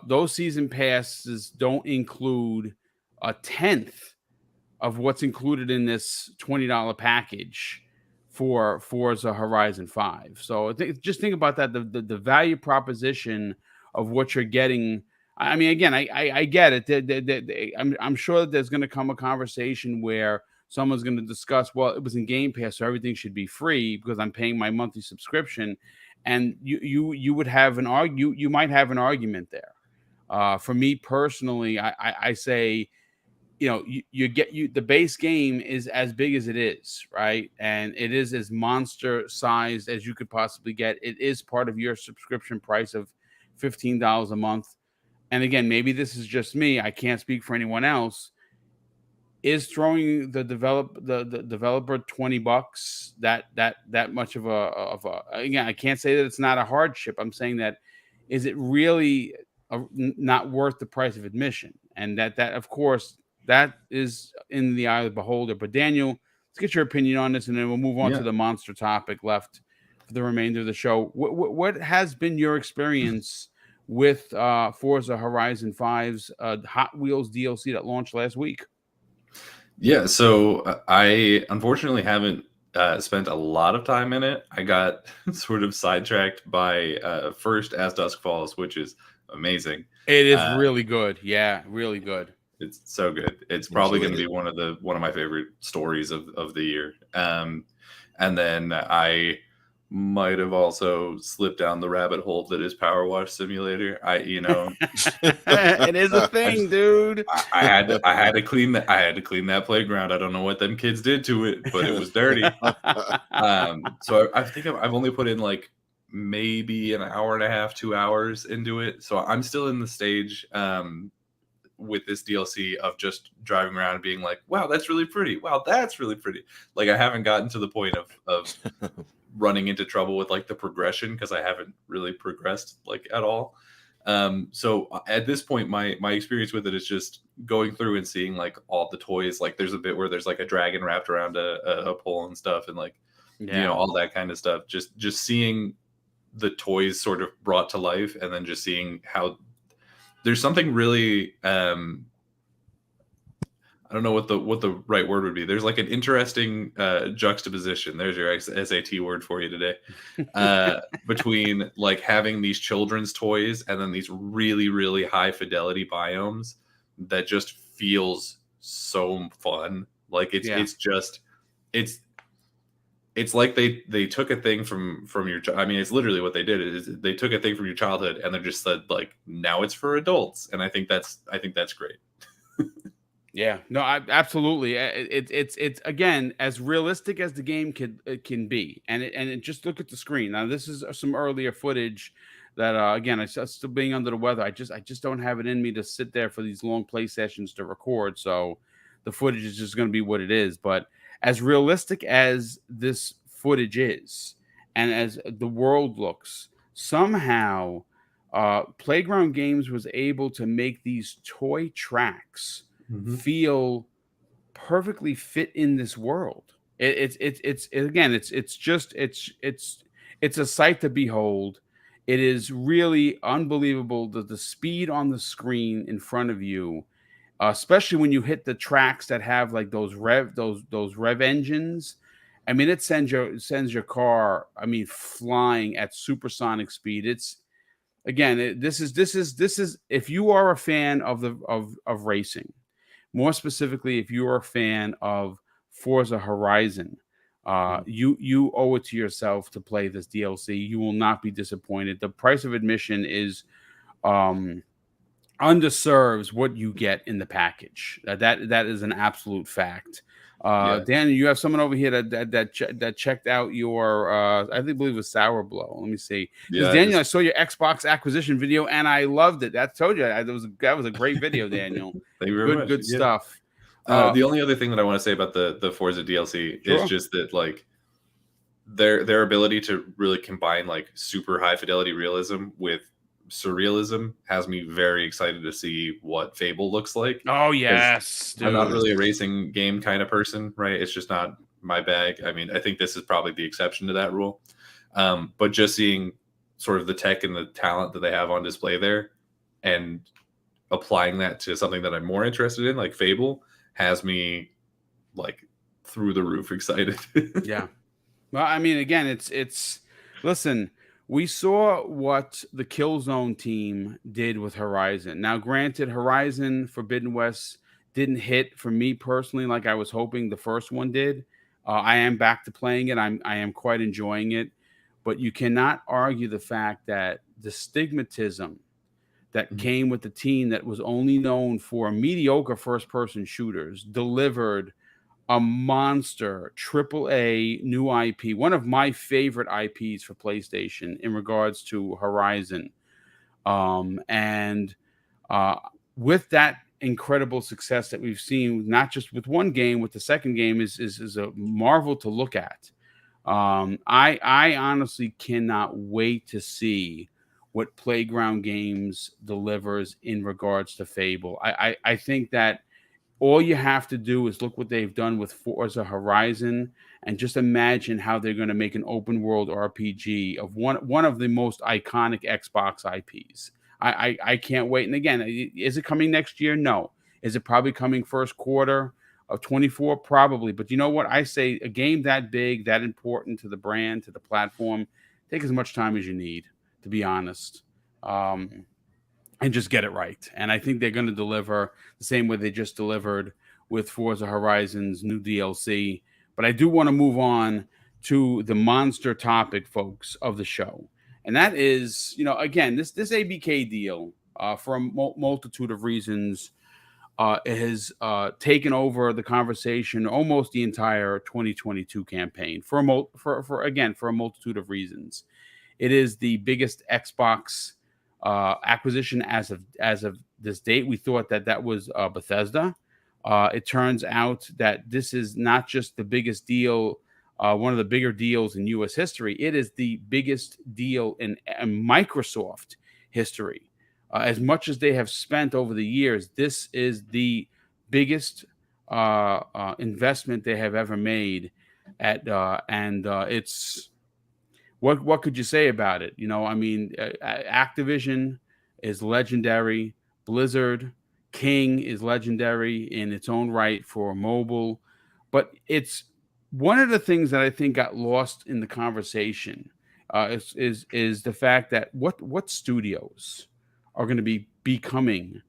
Those season passes don't include a tenth of what's included in this $20 package for Forza Horizon 5. So just think about that, the value proposition of what you're getting. I mean, again, I get it. I'm sure that there's going to come a conversation where someone's going to discuss, well, it was in Game Pass, so everything should be free because I'm paying my monthly subscription. And you would have you might have an argument there. For me personally, I say, you get the base game is as big as it is, right? And it is as monster sized as you could possibly get. It is part of your subscription price of $15 a month. And again, maybe this is just me. I can't speak for anyone else. Is throwing the developer $20 that much of a again, I can't say that it's not a hardship. I'm saying that is it really not worth the price of admission? And that of course that is in the eye of the beholder. But Daniel, let's get your opinion on this, and then we'll move on to the monster topic left for the remainder of the show. What has been your experience with Forza Horizon 5's Hot Wheels DLC that launched last week? Yeah, so I unfortunately haven't spent a lot of time in it. I got sort of sidetracked by first As Dusk Falls, which is amazing. It is really good. Yeah, really good. It's so good. It's probably going to be one of my favorite stories of the year. And then I might have also slipped down the rabbit hole that is Power Wash Simulator. It is a thing, dude. I had to clean that. I had to clean that playground. I don't know what them kids did to it, but it was dirty. So I think I've only put in like maybe an hour and a half, 2 hours into it. So I'm still in the stage with this DLC of just driving around and being like, wow, that's really pretty. Wow, that's really pretty. Like I haven't gotten to the point of running into trouble with like the progression because I haven't really progressed like at all. So at this point, my experience with it is just going through and seeing like all the toys. Like there's a bit where there's like a dragon wrapped around a pole and stuff, and like all that kind of stuff. Just seeing the toys sort of brought to life, and then just seeing how there's something really I don't know what the right word would be. There's like an interesting juxtaposition. There's your SAT word for you today. Between like having these children's toys and then these really, really high fidelity biomes that just feels so fun. Like it's like they took a thing from your. I mean, it's literally what they did is they took a thing from your childhood and they just said like now it's for adults, and I think that's great. Yeah, no, absolutely. It's again as realistic as the game can be, and it just look at the screen. Now, this is some earlier footage that again, I still being under the weather. I just don't have it in me to sit there for these long play sessions to record. So the footage is just going to be what it is. But as realistic as this footage is, and as the world looks, somehow Playground Games was able to make these toy tracks feel perfectly fit in this world. It's a sight to behold. It is really unbelievable the speed on the screen in front of you, especially when you hit the tracks that have like those rev engines. I mean, it sends your car, I mean, flying at supersonic speed. It's again, this is if you are a fan of racing. More specifically, if you are a fan of Forza Horizon, you owe it to yourself to play this DLC. You will not be disappointed. The price of admission is underserves what you get in the package. That is an absolute fact. Yeah. Daniel, you have someone over here that checked out your I believe it was Sour Blow. Let me see. Because Yeah, Daniel, I saw your Xbox acquisition video and I loved it. That told you that was a great video, Daniel. Thank you very much. Good Yeah. stuff. The only other thing that I want to say about the Forza DLC Sure. is just that like their ability to really combine like super high fidelity realism with surrealism has me very excited to see what Fable looks like. Oh yes, I'm not dude. really a racing game kind of person, right? It's just not my bag. I mean, I think this is probably the exception to that rule. But just seeing sort of the tech and the talent that they have on display there and applying that to something that I'm more interested in, like Fable, has me like through the roof excited. Yeah. Well, I mean, again, it's listen, we saw what the Killzone team did with Horizon. Now, granted, Horizon Forbidden West didn't hit for me personally like I was hoping the first one did. I am back to playing it. I am quite enjoying it, but you cannot argue the fact that the stigmatism that came with the team that was only known for mediocre first-person shooters delivered a monster AAA new IP, one of my favorite IPs for PlayStation in regards to Horizon. And with that incredible success that we've seen, not just with one game, with the second game is a marvel to look at. I honestly cannot wait to see what Playground Games delivers in regards to Fable. I think that all you have to do is look what they've done with Forza Horizon and just imagine how they're going to make an open world RPG of one of the most iconic Xbox IPs. I can't wait. And again, is it coming next year? No. Is it probably coming first quarter of 24? Probably. But you know what? I say a game that big, that important to the brand, to the platform, take as much time as you need, to be honest. And just get it right. And I think they're going to deliver the same way they just delivered with Forza Horizon's new DLC. But I do want to move on to the monster topic, folks, of the show. And that is, again, this ABK deal, for a multitude of reasons, has taken over the conversation almost the entire 2022 campaign for a multitude of reasons. It is the biggest Xbox acquisition as of this date. We thought that was Bethesda. It turns out that this is not just the biggest deal, one of the bigger deals in U.S. history. It is the biggest deal in Microsoft history. As much as they have spent over the years, this is the biggest investment they have ever made. It's what could you say about it? Activision is legendary. Blizzard King is legendary in its own right for mobile. But it's one of the things that I think got lost in the conversation is the fact that what studios are going to be becoming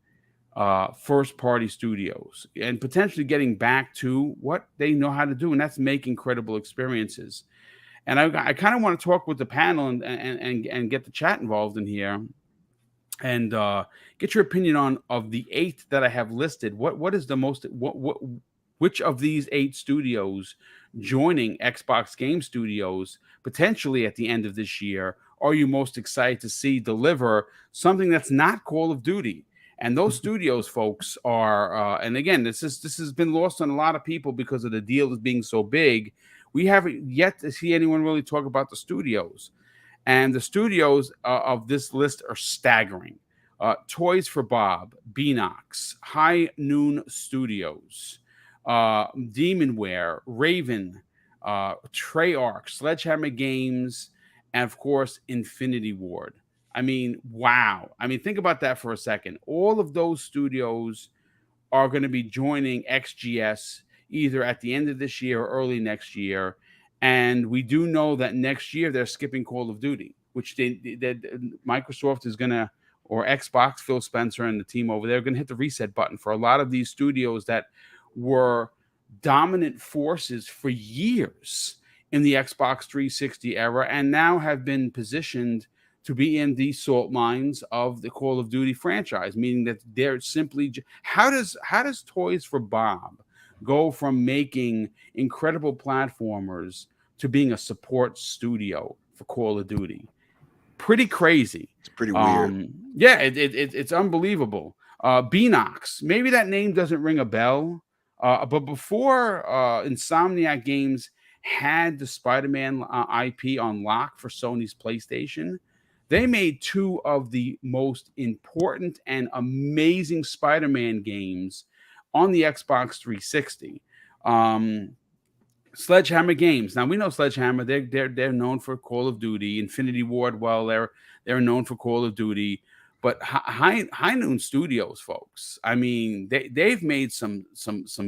first-party studios and potentially getting back to what they know how to do, and that's make incredible experiences. And I kind of want to talk with the panel and get the chat involved in here and get your opinion of the 8 that I have listed. What is the most which of these 8 studios joining Xbox Game Studios potentially at the end of this year are you most excited to see deliver something that's not Call of Duty? And those studios, folks, are and again, this has been lost on a lot of people because of the deal as being so big. We haven't yet to see anyone really talk about the studios. And the studios of this list are staggering. Toys for Bob, Benox, High Noon Studios, Demonware, Raven, Treyarch, Sledgehammer Games, and of course, Infinity Ward. I mean, wow. I mean, think about that for a second. All of those studios are going to be joining XGS either at the end of this year or early next year. And we do know that next year they're skipping Call of Duty, which Microsoft is going to, or Xbox, Phil Spencer and the team over there are going to hit the reset button for a lot of these studios that were dominant forces for years in the Xbox 360 era and now have been positioned to be in the salt mines of the Call of Duty franchise, meaning that they're simply how does Toys for Bob go from making incredible platformers to being a support studio for Call of Duty. Pretty crazy. It's pretty weird. Yeah, it's unbelievable. Benox, maybe that name doesn't ring a bell, but before Insomniac Games had the Spider-Man IP on lock for Sony's PlayStation, they made two of the most important and amazing Spider-Man games on the Xbox 360. Sledgehammer Games. Now we know Sledgehammer. They're known for Call of Duty. Infinity Ward. Well, they're known for Call of Duty. But High Noon Studios, folks. I mean, they've made some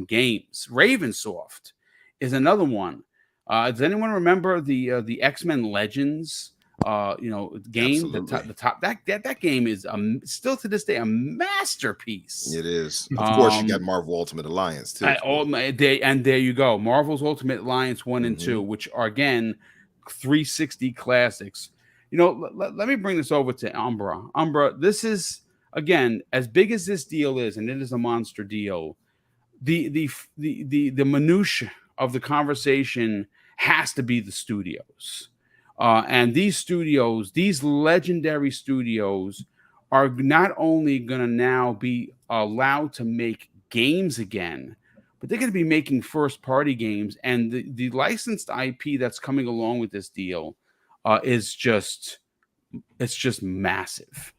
games. Ravensoft is another one. Does anyone remember the X-Men Legends? Game. The top that game is still to this day a masterpiece. It is. Of course, you got Marvel Ultimate Alliance too. And there you go, Marvel's Ultimate Alliance 1 and 2, which are again 360 classics. Let me bring this over to Umbra. Umbra, this is again as big as this deal is, and it is a monster deal. The minutia of the conversation has to be the studios. And these studios, these legendary studios, are not only going to now be allowed to make games again, but they're going to be making first-party games. And the licensed IP that's coming along with this deal is just massive.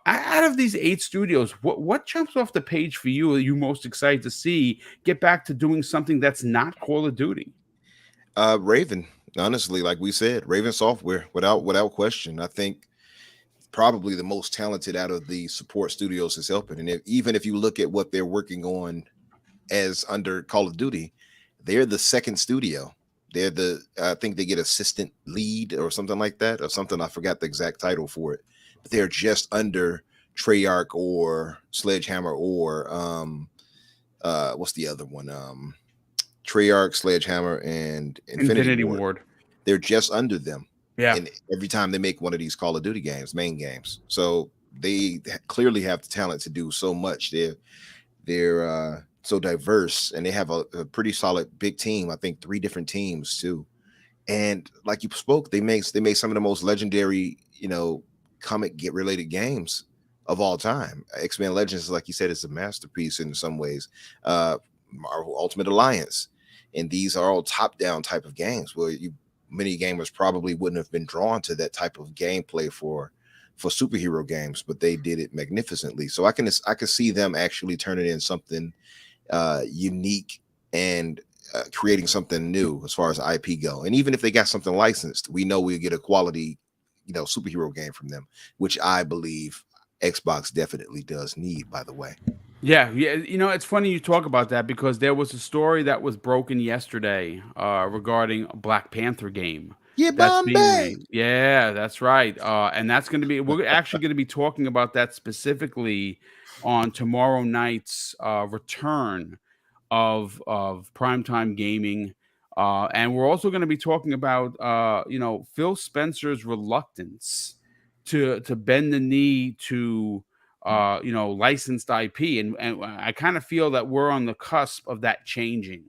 Out of these 8 studios, what jumps off the page for you? Are you most excited to see get back to doing something that's not Call of Duty? Raven. Honestly, like we said, Raven Software, without question. I think probably the most talented out of the support studios is helping. And even if you look at what they're working on as under Call of Duty, they're the second studio. I think they get assistant lead or something like that, or something. I forgot the exact title for it. But they're just under Treyarch or Sledgehammer or what's the other one? Treyarch, Sledgehammer, and Infinity Ward. They're just under them. Yeah. And every time they make one of these Call of Duty games, main games, so they clearly have the talent to do so much. They're so diverse, and they have a pretty solid big team. I think 3 different teams too. And like you spoke, they make some of the most legendary, comic related games of all time. X-Men Legends, like you said, is a masterpiece in some ways. Marvel Ultimate Alliance. And these are all top-down type of games where many gamers probably wouldn't have been drawn to that type of gameplay for superhero games, but they did it magnificently. So I can see them actually turning in something unique and creating something new as far as IP go. And even if they got something licensed, we know we'll get a quality, superhero game from them, which I believe Xbox definitely does need, by the way. Yeah. It's funny you talk about that because there was a story that was broken yesterday regarding a Black Panther game. Yeah, Bombay. Yeah, that's right. And that's going to be, we're actually going to be talking about that specifically on tomorrow night's return of primetime gaming. And we're also going to be talking about, Phil Spencer's reluctance to bend the knee to, licensed IP. And I kind of feel that we're on the cusp of that changing.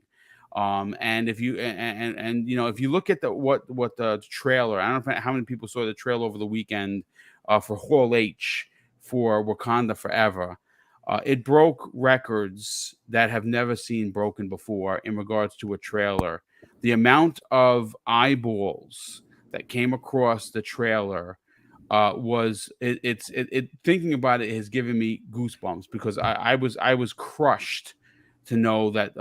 And if you if you look at what the trailer, I don't know how many people saw the trailer over the weekend for Hall H for Wakanda Forever. It broke records that have never seen broken before in regards to a trailer. The amount of eyeballs that came across the trailer was thinking about it has given me goosebumps because I was crushed to know that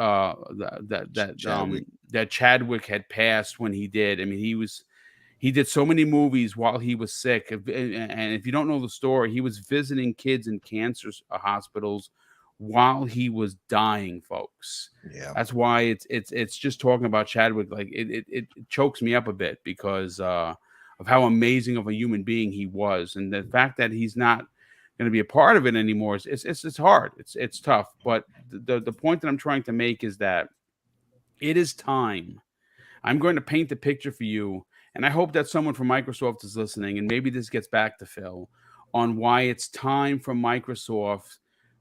that Chadwick had passed when he did. I mean, he did so many movies while he was sick. And if you don't know the story, he was visiting kids in cancer hospitals while he was dying, folks. Yeah, that's why it's just talking about Chadwick, like it chokes me up a bit because of how amazing of a human being he was, and the fact that he's not going to be a part of it anymore it's hard. It's tough. But the point that I'm trying to make is that it is time. I'm going to paint the picture for you, and I hope that someone from Microsoft is listening, and maybe this gets back to Phil on why it's time for Microsoft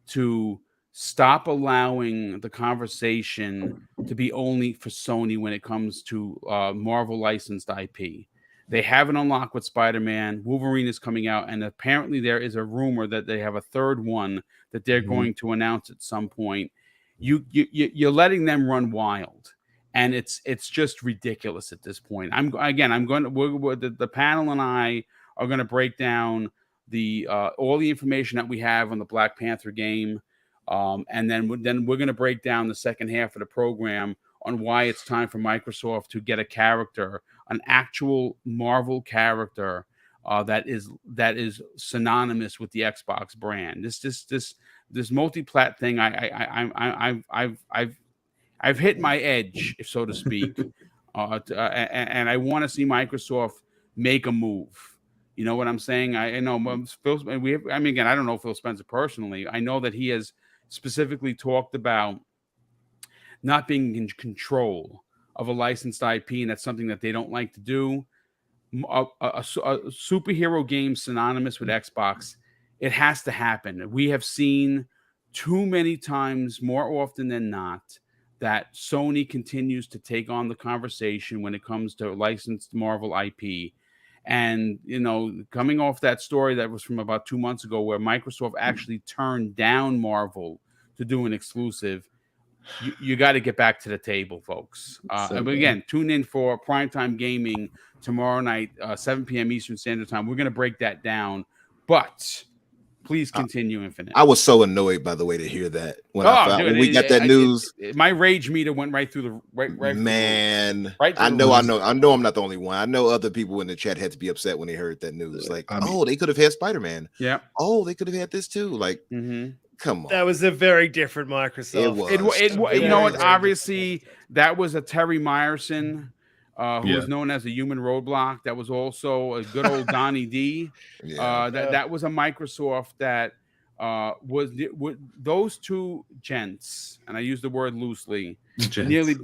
to stop allowing the conversation to be only for Sony when it comes to Marvel licensed IP. They have an unlock with Spider-Man. Wolverine is coming out, and apparently there is a rumor that they have a third one that they're going to announce at some point. You're letting them run wild, and it's just ridiculous at this point. The panel and I are going to break down all the information that we have on the Black Panther game. And then we're going to break down the second half of the program on why it's time for Microsoft to get a character, an actual Marvel character that is synonymous with the Xbox brand. This multi-plat thing, I've hit my edge, so to speak, and I want to see Microsoft make a move. You know what I'm saying? I know Phil. Again, I don't know Phil Spencer personally. I know that he has specifically talked about not being in control of a licensed IP, and that's something that they don't like to do. A superhero game synonymous with Xbox, it has to happen. We have seen too many times, more often than not, that Sony continues to take on the conversation when it comes to licensed Marvel IP. And, coming off that story that was from about 2 months ago where Microsoft actually turned down Marvel to do an exclusive, you got to get back to the table, folks. But again, tune in for Primetime Gaming tomorrow night, 7 p.m. Eastern Standard Time. We're going to break that down. But please continue, Infinite. I was so annoyed, by the way, to hear that when we got that news. My rage meter went right through the right. Man, right. I know. I'm not the only one. I know other people in the chat had to be upset when they heard that news. Like, they could have had Spider-Man. Yeah. Oh, they could have had this too. Like, come on. That was a very different Microsoft. It was. You know what? Obviously, that was a Terry Myerson. Who was known as the Human Roadblock. That was also a good old Donnie D. That was a Microsoft that was those two gents, and I use the word loosely, nearly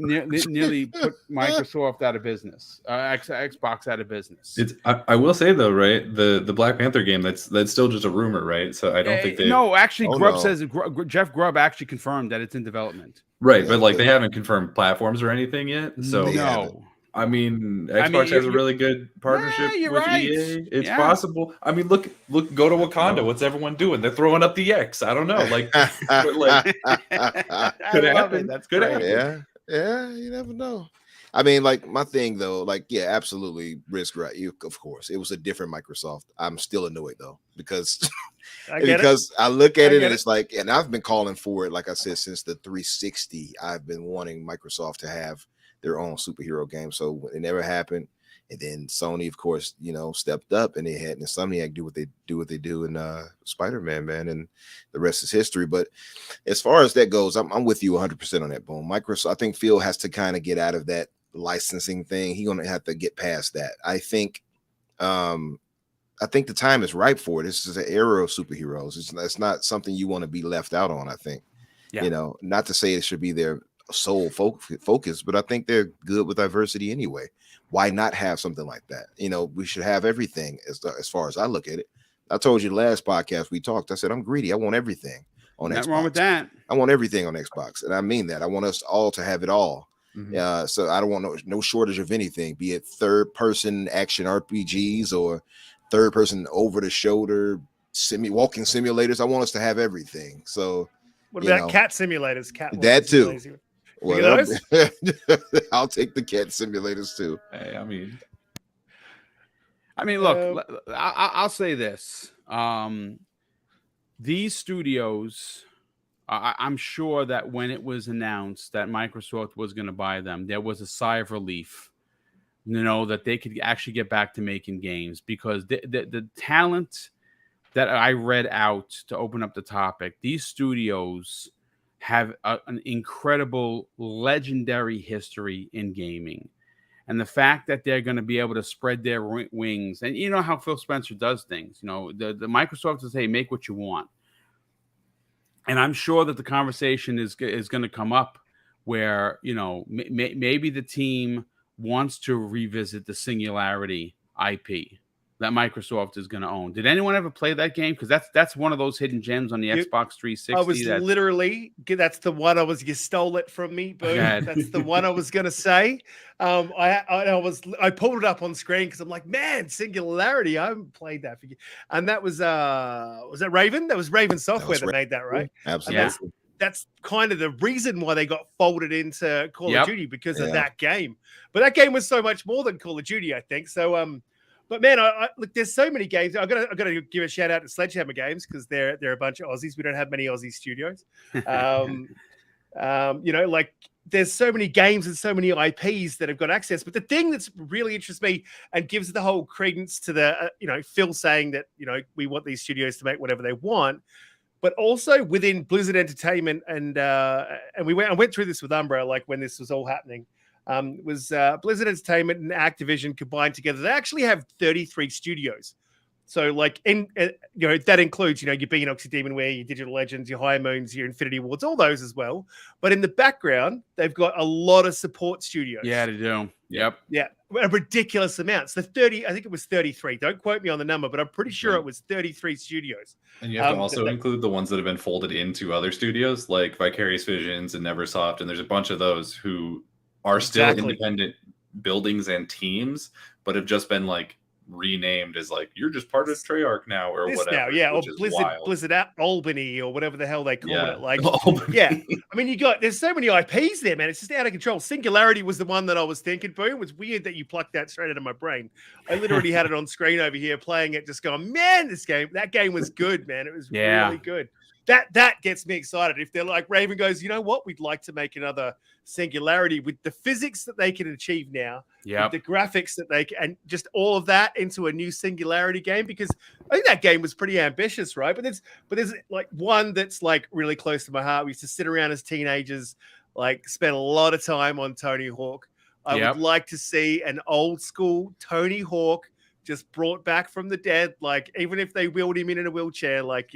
put Microsoft out of business, Xbox out of business. I will say though, right? The Black Panther game, that's still just a rumor, right? So I don't think they. No, actually, says Jeff Grubb actually confirmed that it's in development. Right, but they haven't confirmed platforms or anything yet. So no. I mean, Xbox has a really good partnership with EA. It's possible. I mean, look, go to Wakanda. What's everyone doing? They're throwing up the X. I don't know. Could happen. That's could great. happen. Yeah, you never know. I mean, my thing though, absolutely, risk right. Of course, it was a different Microsoft. I'm still annoyed though because I look at it and it's like, and I've been calling for it, like I said, since the 360. I've been wanting Microsoft to have their own superhero game. So it never happened. And then Sony, of course, stepped up and they had Insomniac do what they do in Spider-Man, man, and the rest is history. But as far as that goes, I'm with you 100% on that, Boom. Microsoft, I think Phil has to kind of get out of that licensing thing. He's gonna have to get past that. I think the time is ripe for it. This is an era of superheroes. It's not something you want to be left out on. I think, not to say it should be their sole focus, but I think they're good with diversity anyway. Why not have something like that? We should have everything as far as I look at it. I told you the last podcast we talked, I said I'm greedy. I want everything on Xbox. Nothing wrong with that. I want everything on Xbox, and I mean that. I want us all to have it all. So I don't want no shortage of anything, be it third-person action RPGs or third-person over-the-shoulder walking simulators. I want us to have everything. So what about cat simulators? That too. Well, I'll take the cat simulators too. Hey, I mean, look, I'll say this. These studios, I'm sure that when it was announced that Microsoft was going to buy them, there was a sigh of relief, that they could actually get back to making games, because the talent that I read out to open up the topic, these studios have an incredible, legendary history in gaming. And the fact that they're going to be able to spread their wings, and you know how Phil Spencer does things, the Microsoft says, hey, make what you want. And I'm sure that the conversation is going to come up where, maybe the team wants to revisit the Singularity IP, that Microsoft is going to own. Did anyone ever play that game? Because that's one of those hidden gems on the Xbox 360. I was literally, that's the one you stole it from me. Boom. That's the one I was going to say. I pulled it up on screen because I'm like, man, Singularity. I haven't played that for you. And that was that Raven? That was Raven Software that made that, right? Absolutely. That's kind of the reason why they got folded into Call of Duty, because of that game. But that game was so much more than Call of Duty, I think. So, but man, I look, there's so many games. I gotta give a shout out to Sledgehammer Games, because they're a bunch of Aussies. We don't have many Aussie studios. Like there's so many games and so many IPs that have got access. But the thing that's really interests me and gives the whole credence to the Phil saying that we want these studios to make whatever they want. But also within Blizzard Entertainment, and I went through this with Umbra, like when this was all happening, was Blizzard Entertainment and Activision combined together. They actually have 33 studios. So like that includes your Benox, your Demonware, your Digital Legends, your High Moons, your Infinity Wards, all those as well. But in the background, they've got a lot of support studios. Yeah, they do. Yep. Yeah, a ridiculous amounts. The 30, I think it was 33. Don't quote me on the number, but I'm pretty sure it was 33 studios. And you have to also include the ones that have been folded into other studios, like Vicarious Visions and Neversoft. And there's a bunch of those who are still independent buildings and teams, but have just been like renamed as like, you're just part of Treyarch now or whatever. Or Blizzard Albany or whatever the hell they call it. Like, Albany. I mean, there's so many IPs there, man. It's just out of control. Singularity was the one that I was thinking. Boom. It was weird that you plucked that straight out of my brain. I literally had it on screen over here playing it, just going, man, that game was good, man. It was really good. That gets me excited. If they're like, Raven goes, you know what? We'd like to make another Singularity with the physics that they can achieve now, with the graphics that they can, and just all of that into a new Singularity game, because I think that game was pretty ambitious, right? But there's like one that's like really close to my heart. We used to sit around as teenagers, like spend a lot of time on Tony Hawk. I would like to see an old school Tony Hawk just brought back from the dead, like even if they wheeled him in a wheelchair, like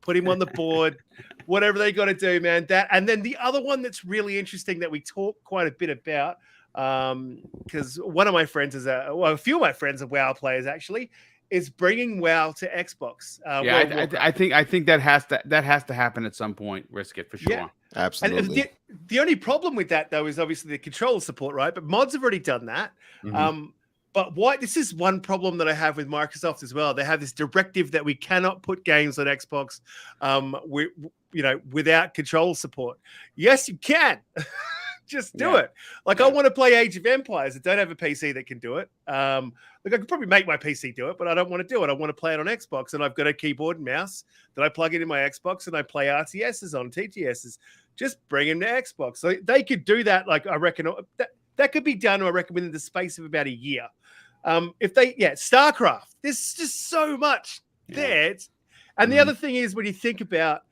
put him on the board, whatever they got to do, man. That, and then the other one that's really interesting that we talk quite a bit about, because one of my friends a few of my friends are WoW players actually, is bringing WoW to Xbox. I think that has to happen at some point. Risk it for sure. Yeah. Absolutely. And the only problem with that though is obviously the controller support, right? But mods have already done that. Mm-hmm. But this is one problem that I have with Microsoft as well. They have this directive that we cannot put games on Xbox, without control support. Yes, you can. Just do it. Like I want to play Age of Empires. I don't have a PC that can do it. I could probably make my PC do it, but I don't want to do it. I want to play it on Xbox, and I've got a keyboard and mouse that I plug into my Xbox, and I play RTSs on TTSs. Just bring them to Xbox. So they could do that. Like I reckon that could be done, I reckon, within the space of about a year. StarCraft, there's just so much there. And the other thing is, when you think about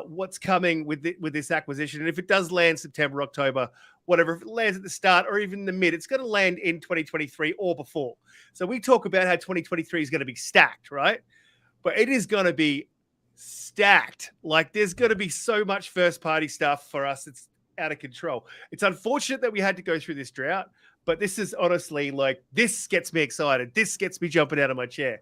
what's coming with this acquisition, and if it does land September, October, whatever, if it lands at the start or even the mid, it's going to land in 2023 or before. So we talk about how 2023 is going to be stacked, right? But it is going to be stacked. Like there's going to be so much first party stuff for us. It's out of control. It's unfortunate that we had to go through this drought, but this is honestly like, this gets me excited. This gets me jumping out of my chair.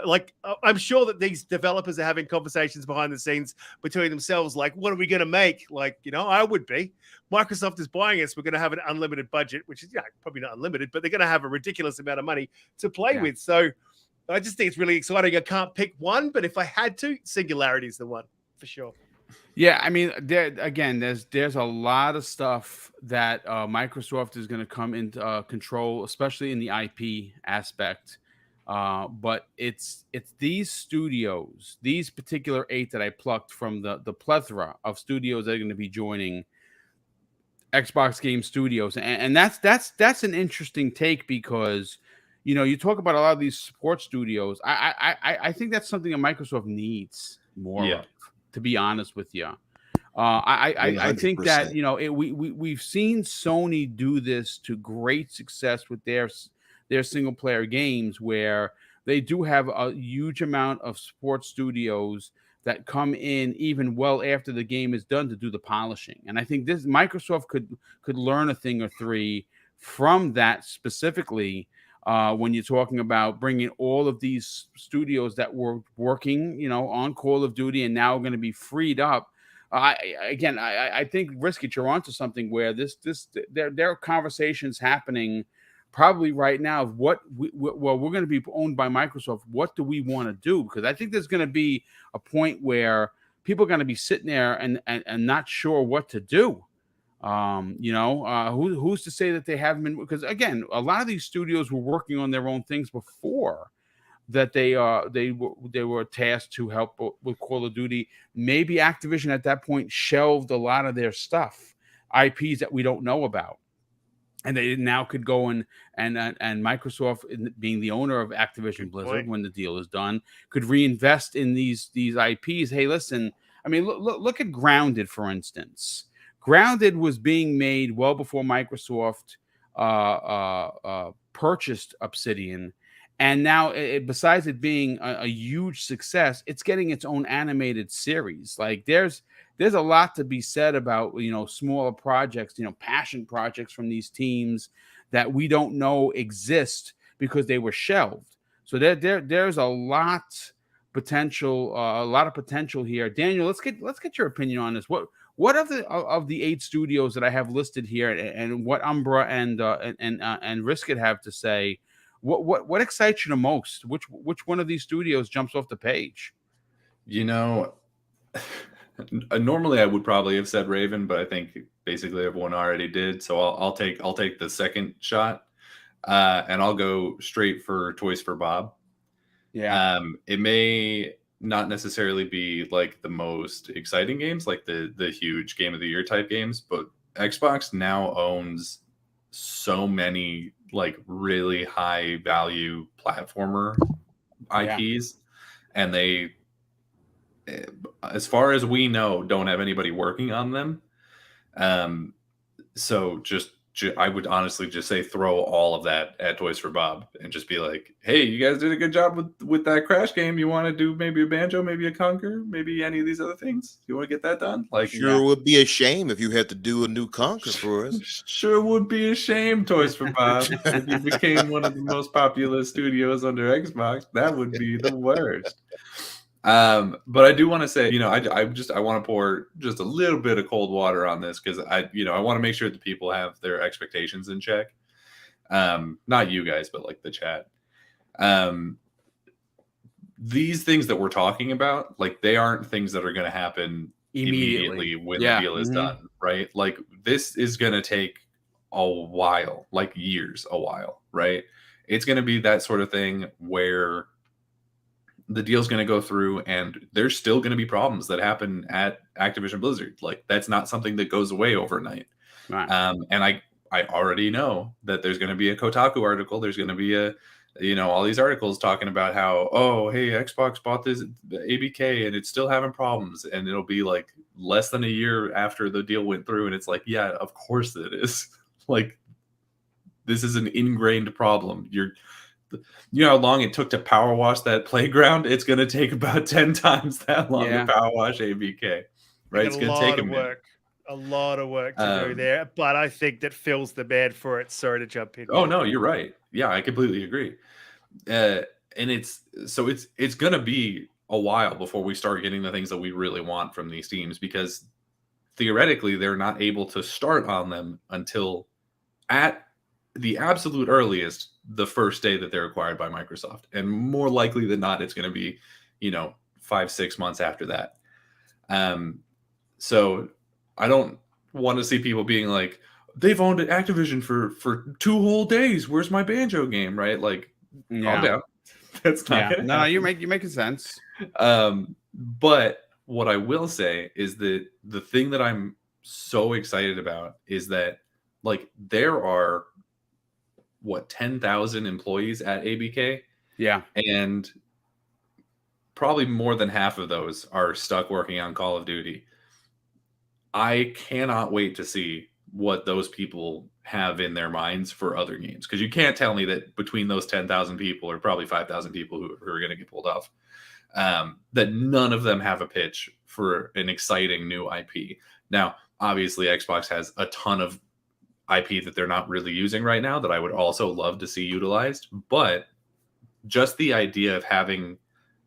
Like I'm sure that these developers are having conversations behind the scenes between themselves. Like, what are we going to make? Like, I would be. Microsoft is buying us. We're going to have an unlimited budget, which is probably not unlimited, but they're going to have a ridiculous amount of money to play with. So I just think it's really exciting. I can't pick one, but if I had to, Singularity is the one for sure. Yeah, I mean, there's a lot of stuff that Microsoft is going to come into control, especially in the IP aspect. But it's these studios, these particular 8 that I plucked from the plethora of studios that are going to be joining Xbox Game Studios, and that's an interesting take, because you talk about a lot of these support studios. I think that's something that Microsoft needs more of, to be honest with you. I think that we've seen Sony do this to great success with their single player games, where they do have a huge amount of sports studios that come in even well after the game is done to do the polishing. And I think Microsoft could learn a thing or three from that specifically. when you're talking about bringing all of these studios that were working, on Call of Duty and now going to be freed up. I think Risky, you're onto something where there are conversations happening probably right now of we're going to be owned by Microsoft. What do we want to do? Because I think there's going to be a point where people are going to be sitting there and not sure what to do. Who's to say that they haven't been? Because again, a lot of these studios were working on their own things before that they were tasked to help with Call of Duty. Maybe Activision at that point shelved a lot of their stuff, IPs that we don't know about, and they now could go and Microsoft, being the owner of Activision Blizzard, when the deal is done, could reinvest in these IPs. Hey, listen, I mean, look at Grounded, for instance. Grounded was being made well before Microsoft purchased Obsidian. And now, besides it being a huge success, it's getting its own animated series. Like there's a lot to be said about, smaller projects, passion projects from these teams that we don't know exist because they were shelved. So there's a lot of potential here. Daniel, let's get your opinion on this. What of the 8 studios that I have listed here, and what Umbra and Riskit have to say? What excites you the most? Which one of these studios jumps off the page? Normally I would probably have said Raven, but I think basically everyone already did. So I'll take the second shot, and I'll go straight for Toys for Bob. Yeah. It may not necessarily be like the most exciting games, like the huge game of the year type games, but Xbox now owns so many like really high value platformer IPs, and they, as far as we know, don't have anybody working on them. So I would honestly just say throw all of that at Toys for Bob and just be like, hey, you guys did a good job with that Crash game. You want to do maybe a Banjo, maybe a Conquer, maybe any of these other things? You want to get that done? Like, sure would be a shame if you had to do a new Conquer for us. Sure would be a shame, Toys for Bob, if you became one of the most popular studios under Xbox. That would be the worst. But I do want to say, I want to pour just a little bit of cold water on this because I want to make sure that people have their expectations in check. Not you guys, but like the chat. These things that we're talking about, like they aren't things that are going to happen immediately when the deal is done, right? Like this is going to take a while, like years, right? It's going to be that sort of thing where the deal's going to go through and there's still going to be problems that happen at Activision Blizzard. Like that's not something that goes away overnight. Right. And I already know that there's going to be a Kotaku article. There's going to be all these articles talking about how, oh, hey, Xbox bought this ABK and it's still having problems. And it'll be like less than a year after the deal went through. And it's like, yeah, of course it is. Like, this is an ingrained problem. You know how long it took to power wash that playground? It's going to take about 10 times that long to power wash ABK, right? It's going to take a lot of work to do there, but I think that Phil's the man for it. Sorry to jump in. Oh no, you're right. Yeah, I completely agree. And it's going to be a while before we start getting the things that we really want from these teams, because theoretically they're not able to start on them until at the absolute earliest the first day that they're acquired by Microsoft, and more likely than not it's going to be 5-6 months after that. So I don't want to see people being like, they've owned Activision for 2 whole days, where's my Banjo game, right? Like, calm down. That's not gonna happen. You're making sense. But what I will say is that the thing that I'm so excited about is that, like, there are 10,000 employees at ABK. Yeah. And probably more than half of those are stuck working on Call of Duty. I cannot wait to see what those people have in their minds for other games, because you can't tell me that between those 10,000 people, or probably 5,000 people who are going to get pulled off, that none of them have a pitch for an exciting new IP. Now, obviously, Xbox has a ton of IP that they're not really using right now that I would also love to see utilized. But just the idea of having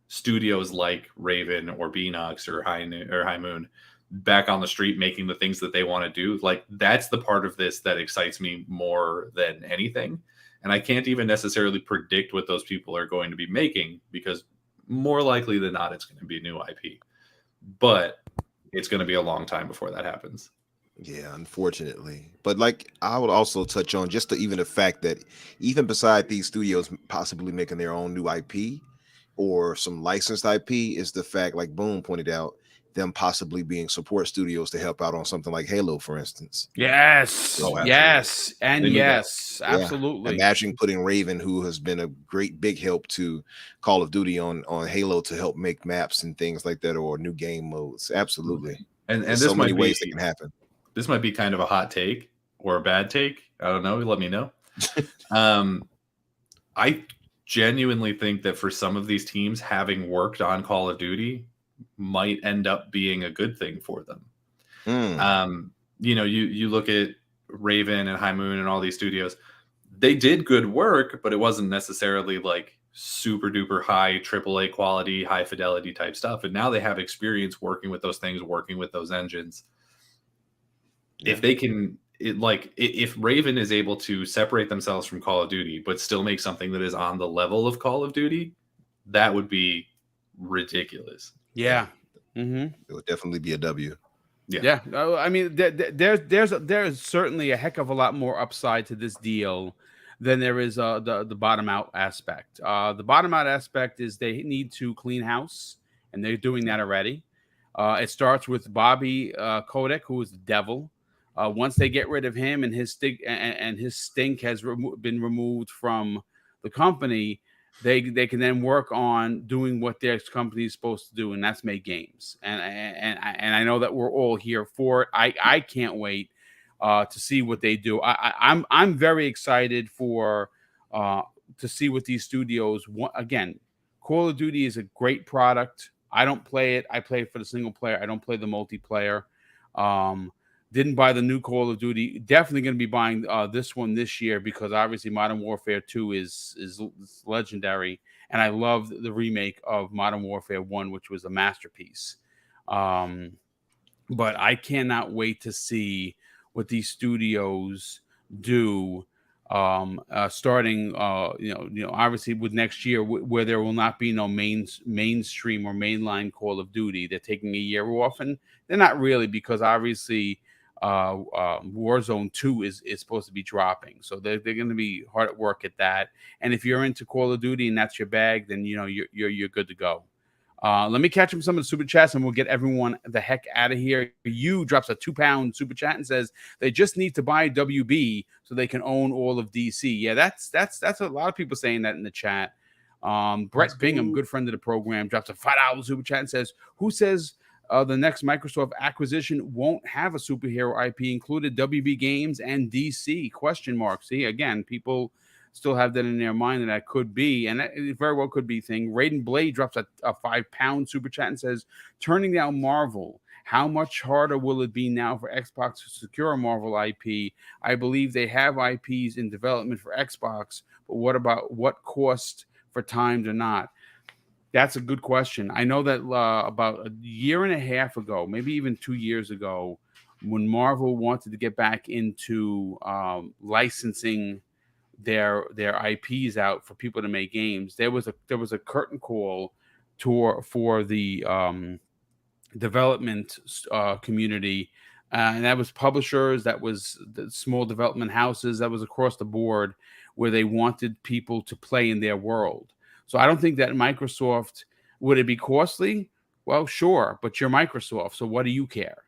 studios like Raven or Benox or High Moon back on the street making the things that they want to do, like that's the part of this that excites me more than anything. And I can't even necessarily predict what those people are going to be making, because more likely than not, it's going to be new IP. But it's going to be a long time before that happens. Yeah, unfortunately. But like I would also touch on just even the fact that even beside these studios possibly making their own new IP or some licensed IP is the fact, like Boom pointed out, them possibly being support studios to help out on something like Halo, for instance. Yes, Oh, absolutely. yes, and They need that. yes, Yeah. absolutely. Imagine putting Raven, who has been a great big help to Call of Duty on Halo, to help make maps and things like that, or new game modes. Absolutely. And There's this so many might ways be, that can happen. this might be kind of a hot take or a bad take. I don't know. Let me know. I genuinely think that for some of these teams, having worked on Call of Duty might end up being a good thing for them. You know, you look at Raven and High Moon and all these studios, they did good work, but it wasn't necessarily like super duper high AAA quality, high fidelity type stuff. And now they have experience working with those things, working with those engines. Yeah. If they can, if Raven is able to separate themselves from Call of Duty, but still make something that is on the level of Call of Duty, that would be ridiculous. Yeah. Mm-hmm. It would definitely be a W. Yeah. I mean, there's certainly a heck of a lot more upside to this deal than there is the bottom out aspect. The bottom out aspect is they need to clean house, and they're doing that already. It starts with Bobby Kotick, who is the devil. Once they get rid of him and his stink and his stink has been removed from the company, they can then work on doing what their company is supposed to do, and that's make games. And I know that we're all here for it. I can't wait to see what they do. I'm very excited for to see what these studios want. Again, Call of Duty is a great product. I don't play it. I play it for the single player. I don't play the multiplayer. Didn't buy the new Call of Duty. Definitely going to be buying this one this year, because obviously Modern Warfare 2 is legendary, and I love the remake of Modern Warfare 1, which was a masterpiece. But I cannot wait to see what these studios do. Starting, obviously with next year, where there will not be no mainstream or mainline Call of Duty. They're taking a year off, and they're not really, because obviously Warzone 2 is supposed to be dropping, so they're going to be hard at work at that. And if you're into Call of Duty and that's your bag, then you're good to go. Let me catch up some of the super chats, and we'll get everyone the heck out of here. You drops a £2 super chat and says they just need to buy WB so they can own all of DC. Yeah, that's a lot of people saying that in the chat. Brett Bingham, good friend of the program, drops a $5 super chat and says, who says the next Microsoft acquisition won't have a superhero IP included? WB Games and DC? ? See, again, people still have that in their mind that could be, and that very well could be thing. Raiden Blade drops a £5 super chat and says, turning down Marvel, how much harder will it be now for Xbox to secure a Marvel IP? I believe they have IPs in development for Xbox, but what about what cost for times or not? That's a good question. I know that about a year and a half ago, maybe even 2 years ago, when Marvel wanted to get back into licensing their IPs out for people to make games, there was a curtain call for the development community, and that was publishers, that was the small development houses, that was across the board, where they wanted people to play in their world. So I don't think that Microsoft, would it be costly? Well, sure, but you're Microsoft, so what do you care?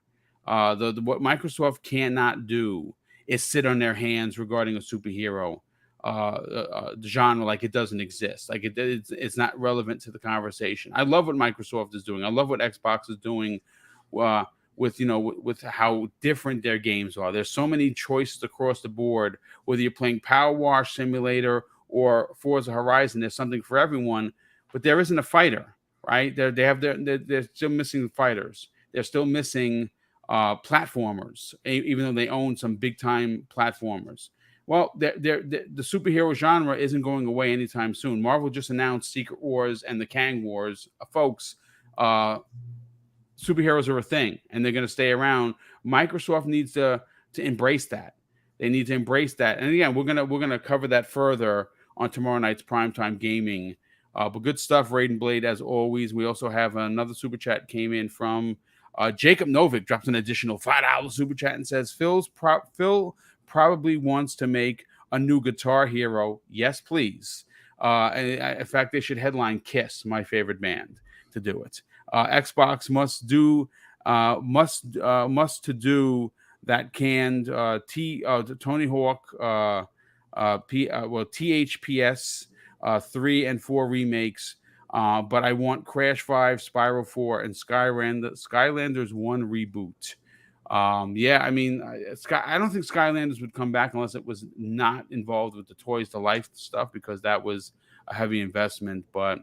What Microsoft cannot do is sit on their hands regarding a superhero genre, like it doesn't exist, like it's not relevant to the conversation. I love what Microsoft is doing. I love what Xbox is doing with how different their games are. There's so many choices across the board, whether you're playing Power Wash Simulator or Forza Horizon. There's something for everyone, but there isn't a fighter, right? They're still missing fighters. They're still missing platformers, even though they own some big time platformers. Well, the superhero genre isn't going away anytime soon. Marvel just announced Secret Wars and the Kang Wars. Folks, superheroes are a thing, and they're going to stay around. Microsoft needs to embrace that. They need to embrace that. And again, we're gonna cover that further on tomorrow night's primetime gaming. But good stuff, Raiden Blade, as always. We also have another super chat came in from Jacob Novick, drops an additional $5 super chat and says, Phil probably wants to make a new Guitar Hero. Yes, please. In fact, they should headline Kiss, my favorite band, to do it. Xbox must do to do that canned Tony Hawk THPS 3 and 4 remakes. But I want Crash 5, Spyro 4, and Skylanders 1 reboot. I mean, I don't think Skylanders would come back unless it was not involved with the Toys to Life stuff, because that was a heavy investment. But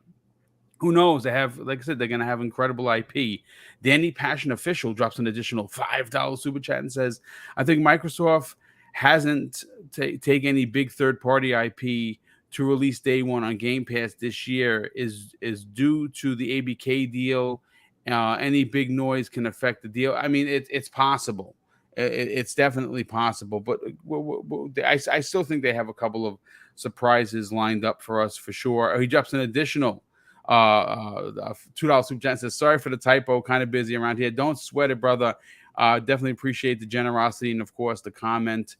who knows? They have, like I said, they're going to have incredible IP. Danny Passion Official drops an additional $5 super chat and says, I think Microsoft hasn't take any big third-party IP to release day one on Game Pass this year is due to the ABK deal. Any big noise can affect the deal. I mean, it's possible. It's definitely possible. But I still think they have a couple of surprises lined up for us for sure. He drops an additional $2 super chat and says, sorry for the typo, kind of busy around here. Don't sweat it, brother. Definitely appreciate the generosity and, of course, the comment.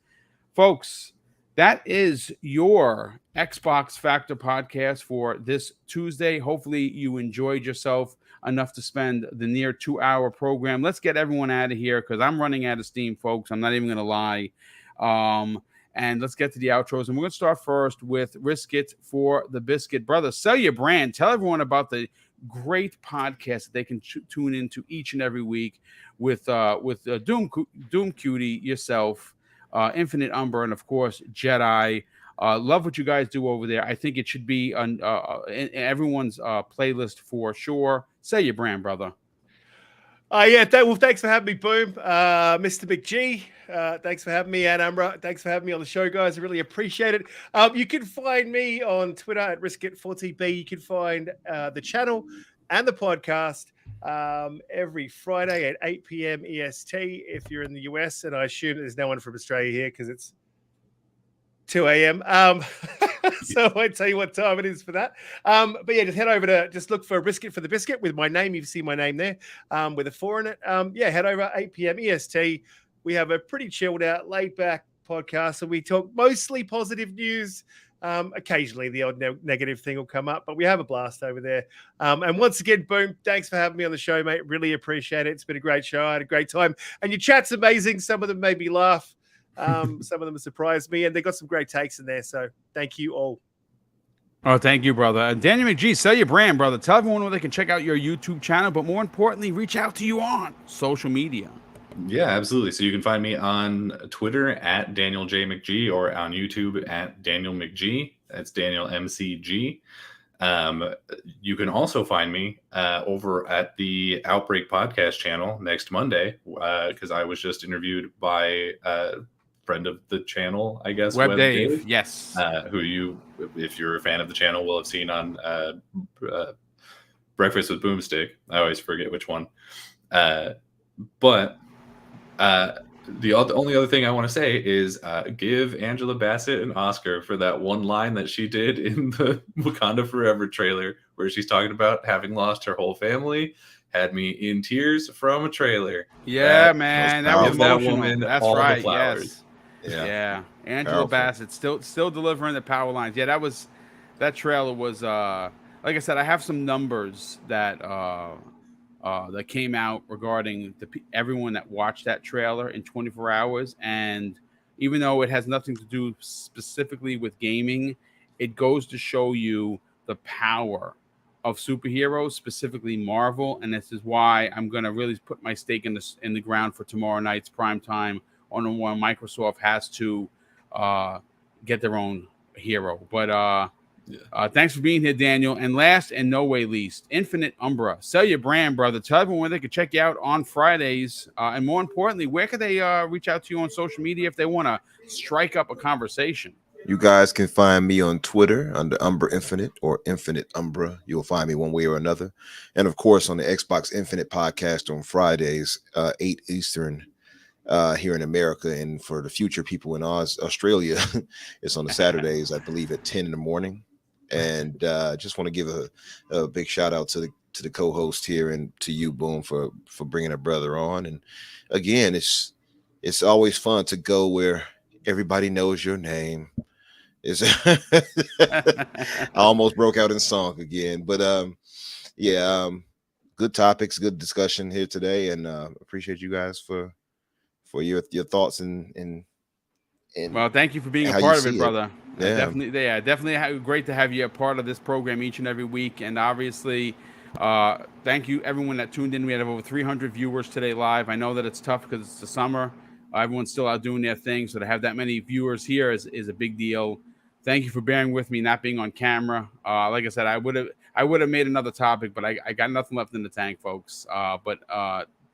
Folks, that is your Xbox Factor podcast for this Tuesday. Hopefully you enjoyed yourself enough to spend the near 2-hour program. Let's get everyone out of here because I'm running out of steam, folks. I'm not even going to lie. And let's get to the outros. And we're going to start first with Risk It for the Biscuit. Brother, sell your brand. Tell everyone about the great podcast that they can tune into each and every week with Doom Cutie, yourself, Infinite Umber, and, of course, Jedi. Love what you guys do over there. I think it should be on in everyone's playlist for sure. Say your brand, brother. Thanks for having me, Boom. Mr. McG, thanks for having me, and Amra, thanks for having me on the show, guys. I really appreciate it. You can find me on Twitter at RiskIt4TB. You can find the channel and the podcast every Friday at 8 p.m. EST if you're in the US, and I assume there's no one from Australia here because it's 2 a.m. So I won't tell you what time it is for that. But yeah, just head over to look for Risk It for the Biscuit with my name. You see my name there with a 4 in it. Head over 8 p.m. EST. We have a pretty chilled out, laid back podcast, and we talk mostly positive news. Occasionally the odd negative thing will come up, but we have a blast over there. And once again, Boom, thanks for having me on the show, mate. Really appreciate it. It's been a great show. I had a great time. And your chat's amazing. Some of them made me laugh. Some of them surprised me, and they got some great takes in there. So thank you all. Oh, thank you, brother. Daniel McG, sell your brand, brother. Tell everyone where they can check out your YouTube channel, but more importantly, reach out to you on social media. Yeah, absolutely. So you can find me on Twitter at Daniel J. McG or on YouTube at Daniel McG. That's Daniel MCG. You can also find me over at the Outbreak Podcast channel next Monday because I was just interviewed by friend of the channel, I guess, Web Dave, yes, who you, if you're a fan of the channel, will have seen on Breakfast with Boomstick. I always forget which one. But the only other thing I want to say is give Angela Bassett an Oscar for that one line that she did in the Wakanda Forever trailer where she's talking about having lost her whole family. Had me in tears from a trailer. Yeah, man, that was emotional. That woman. That's all right. The flowers. Yes. Yeah. Angela Bassett still delivering the power lines. Yeah, that trailer was like I said, I have some numbers that that came out regarding everyone that watched that trailer in 24 hours, and even though it has nothing to do specifically with gaming, it goes to show you the power of superheroes, specifically Marvel, and this is why I'm going to really put my stake in the ground for tomorrow night's prime time on when Microsoft has to get their own hero. But Thanks for being here, Daniel. And last and no way least, Infinite Umbra. Sell your brand, brother. Tell everyone where they can check you out on Fridays. And more importantly, where can they reach out to you on social media if they want to strike up a conversation? You guys can find me on Twitter under Umbra Infinite or Infinite Umbra. You'll find me one way or another. And of course, on the Xbox Infinite podcast on Fridays, 8 Eastern here in America. And for the future people in Australia, it's on the Saturdays, I believe, at 10 in the morning. And just want to give a big shout out to the co-host here and to you, Boom, for bringing a brother on. And again, it's always fun to go where everybody knows your name. I almost broke out in song again, but good topics, good discussion here today, and appreciate you guys for your thoughts and well, thank you for being a part of it, brother. Definitely great to have you a part of this program each and every week. And obviously, thank you everyone that tuned in. We had over 300 viewers today live. I know that it's tough because it's the summer. Everyone's still out doing their thing, so to have that many viewers here is a big deal. Thank you for bearing with me not being on camera. Like I said, I would have made another topic, but I got nothing left in the tank, folks. But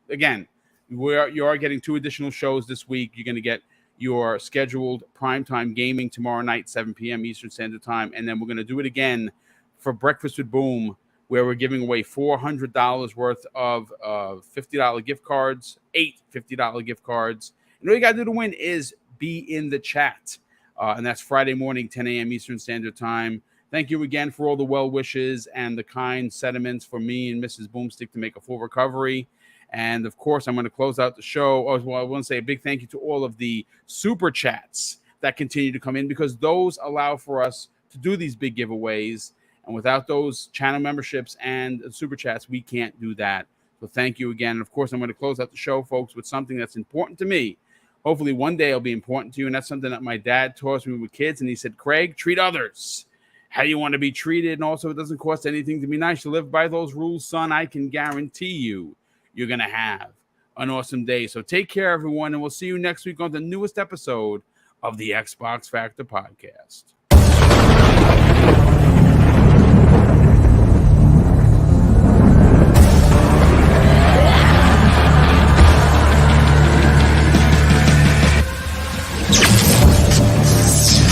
again, you are getting 2 additional shows this week. You're going to get your scheduled primetime gaming tomorrow night, 7 p.m. Eastern Standard Time. And then we're going to do it again for Breakfast with Boom, where we're giving away $400 worth of $50 gift cards, 8 $50 gift cards. And all you got to do to win is be in the chat. And that's Friday morning, 10 a.m. Eastern Standard Time. Thank you again for all the well wishes and the kind sentiments for me and Mrs. BoomStick to make a full recovery. And of course, I'm going to close out the show. I want to say a big thank you to all of the super chats that continue to come in, because those allow for us to do these big giveaways. And without those channel memberships and super chats, we can't do that. So thank you again. And of course, I'm going to close out the show, folks, with something that's important to me. Hopefully one day it'll be important to you. And that's something that my dad taught us when we were kids. And he said, Craig, treat others how you want to be treated. And also, it doesn't cost anything to be nice. To live by those rules, son, I can guarantee you're going to have an awesome day. So take care, everyone. And we'll see you next week on the newest episode of the Xbox Factor Podcast.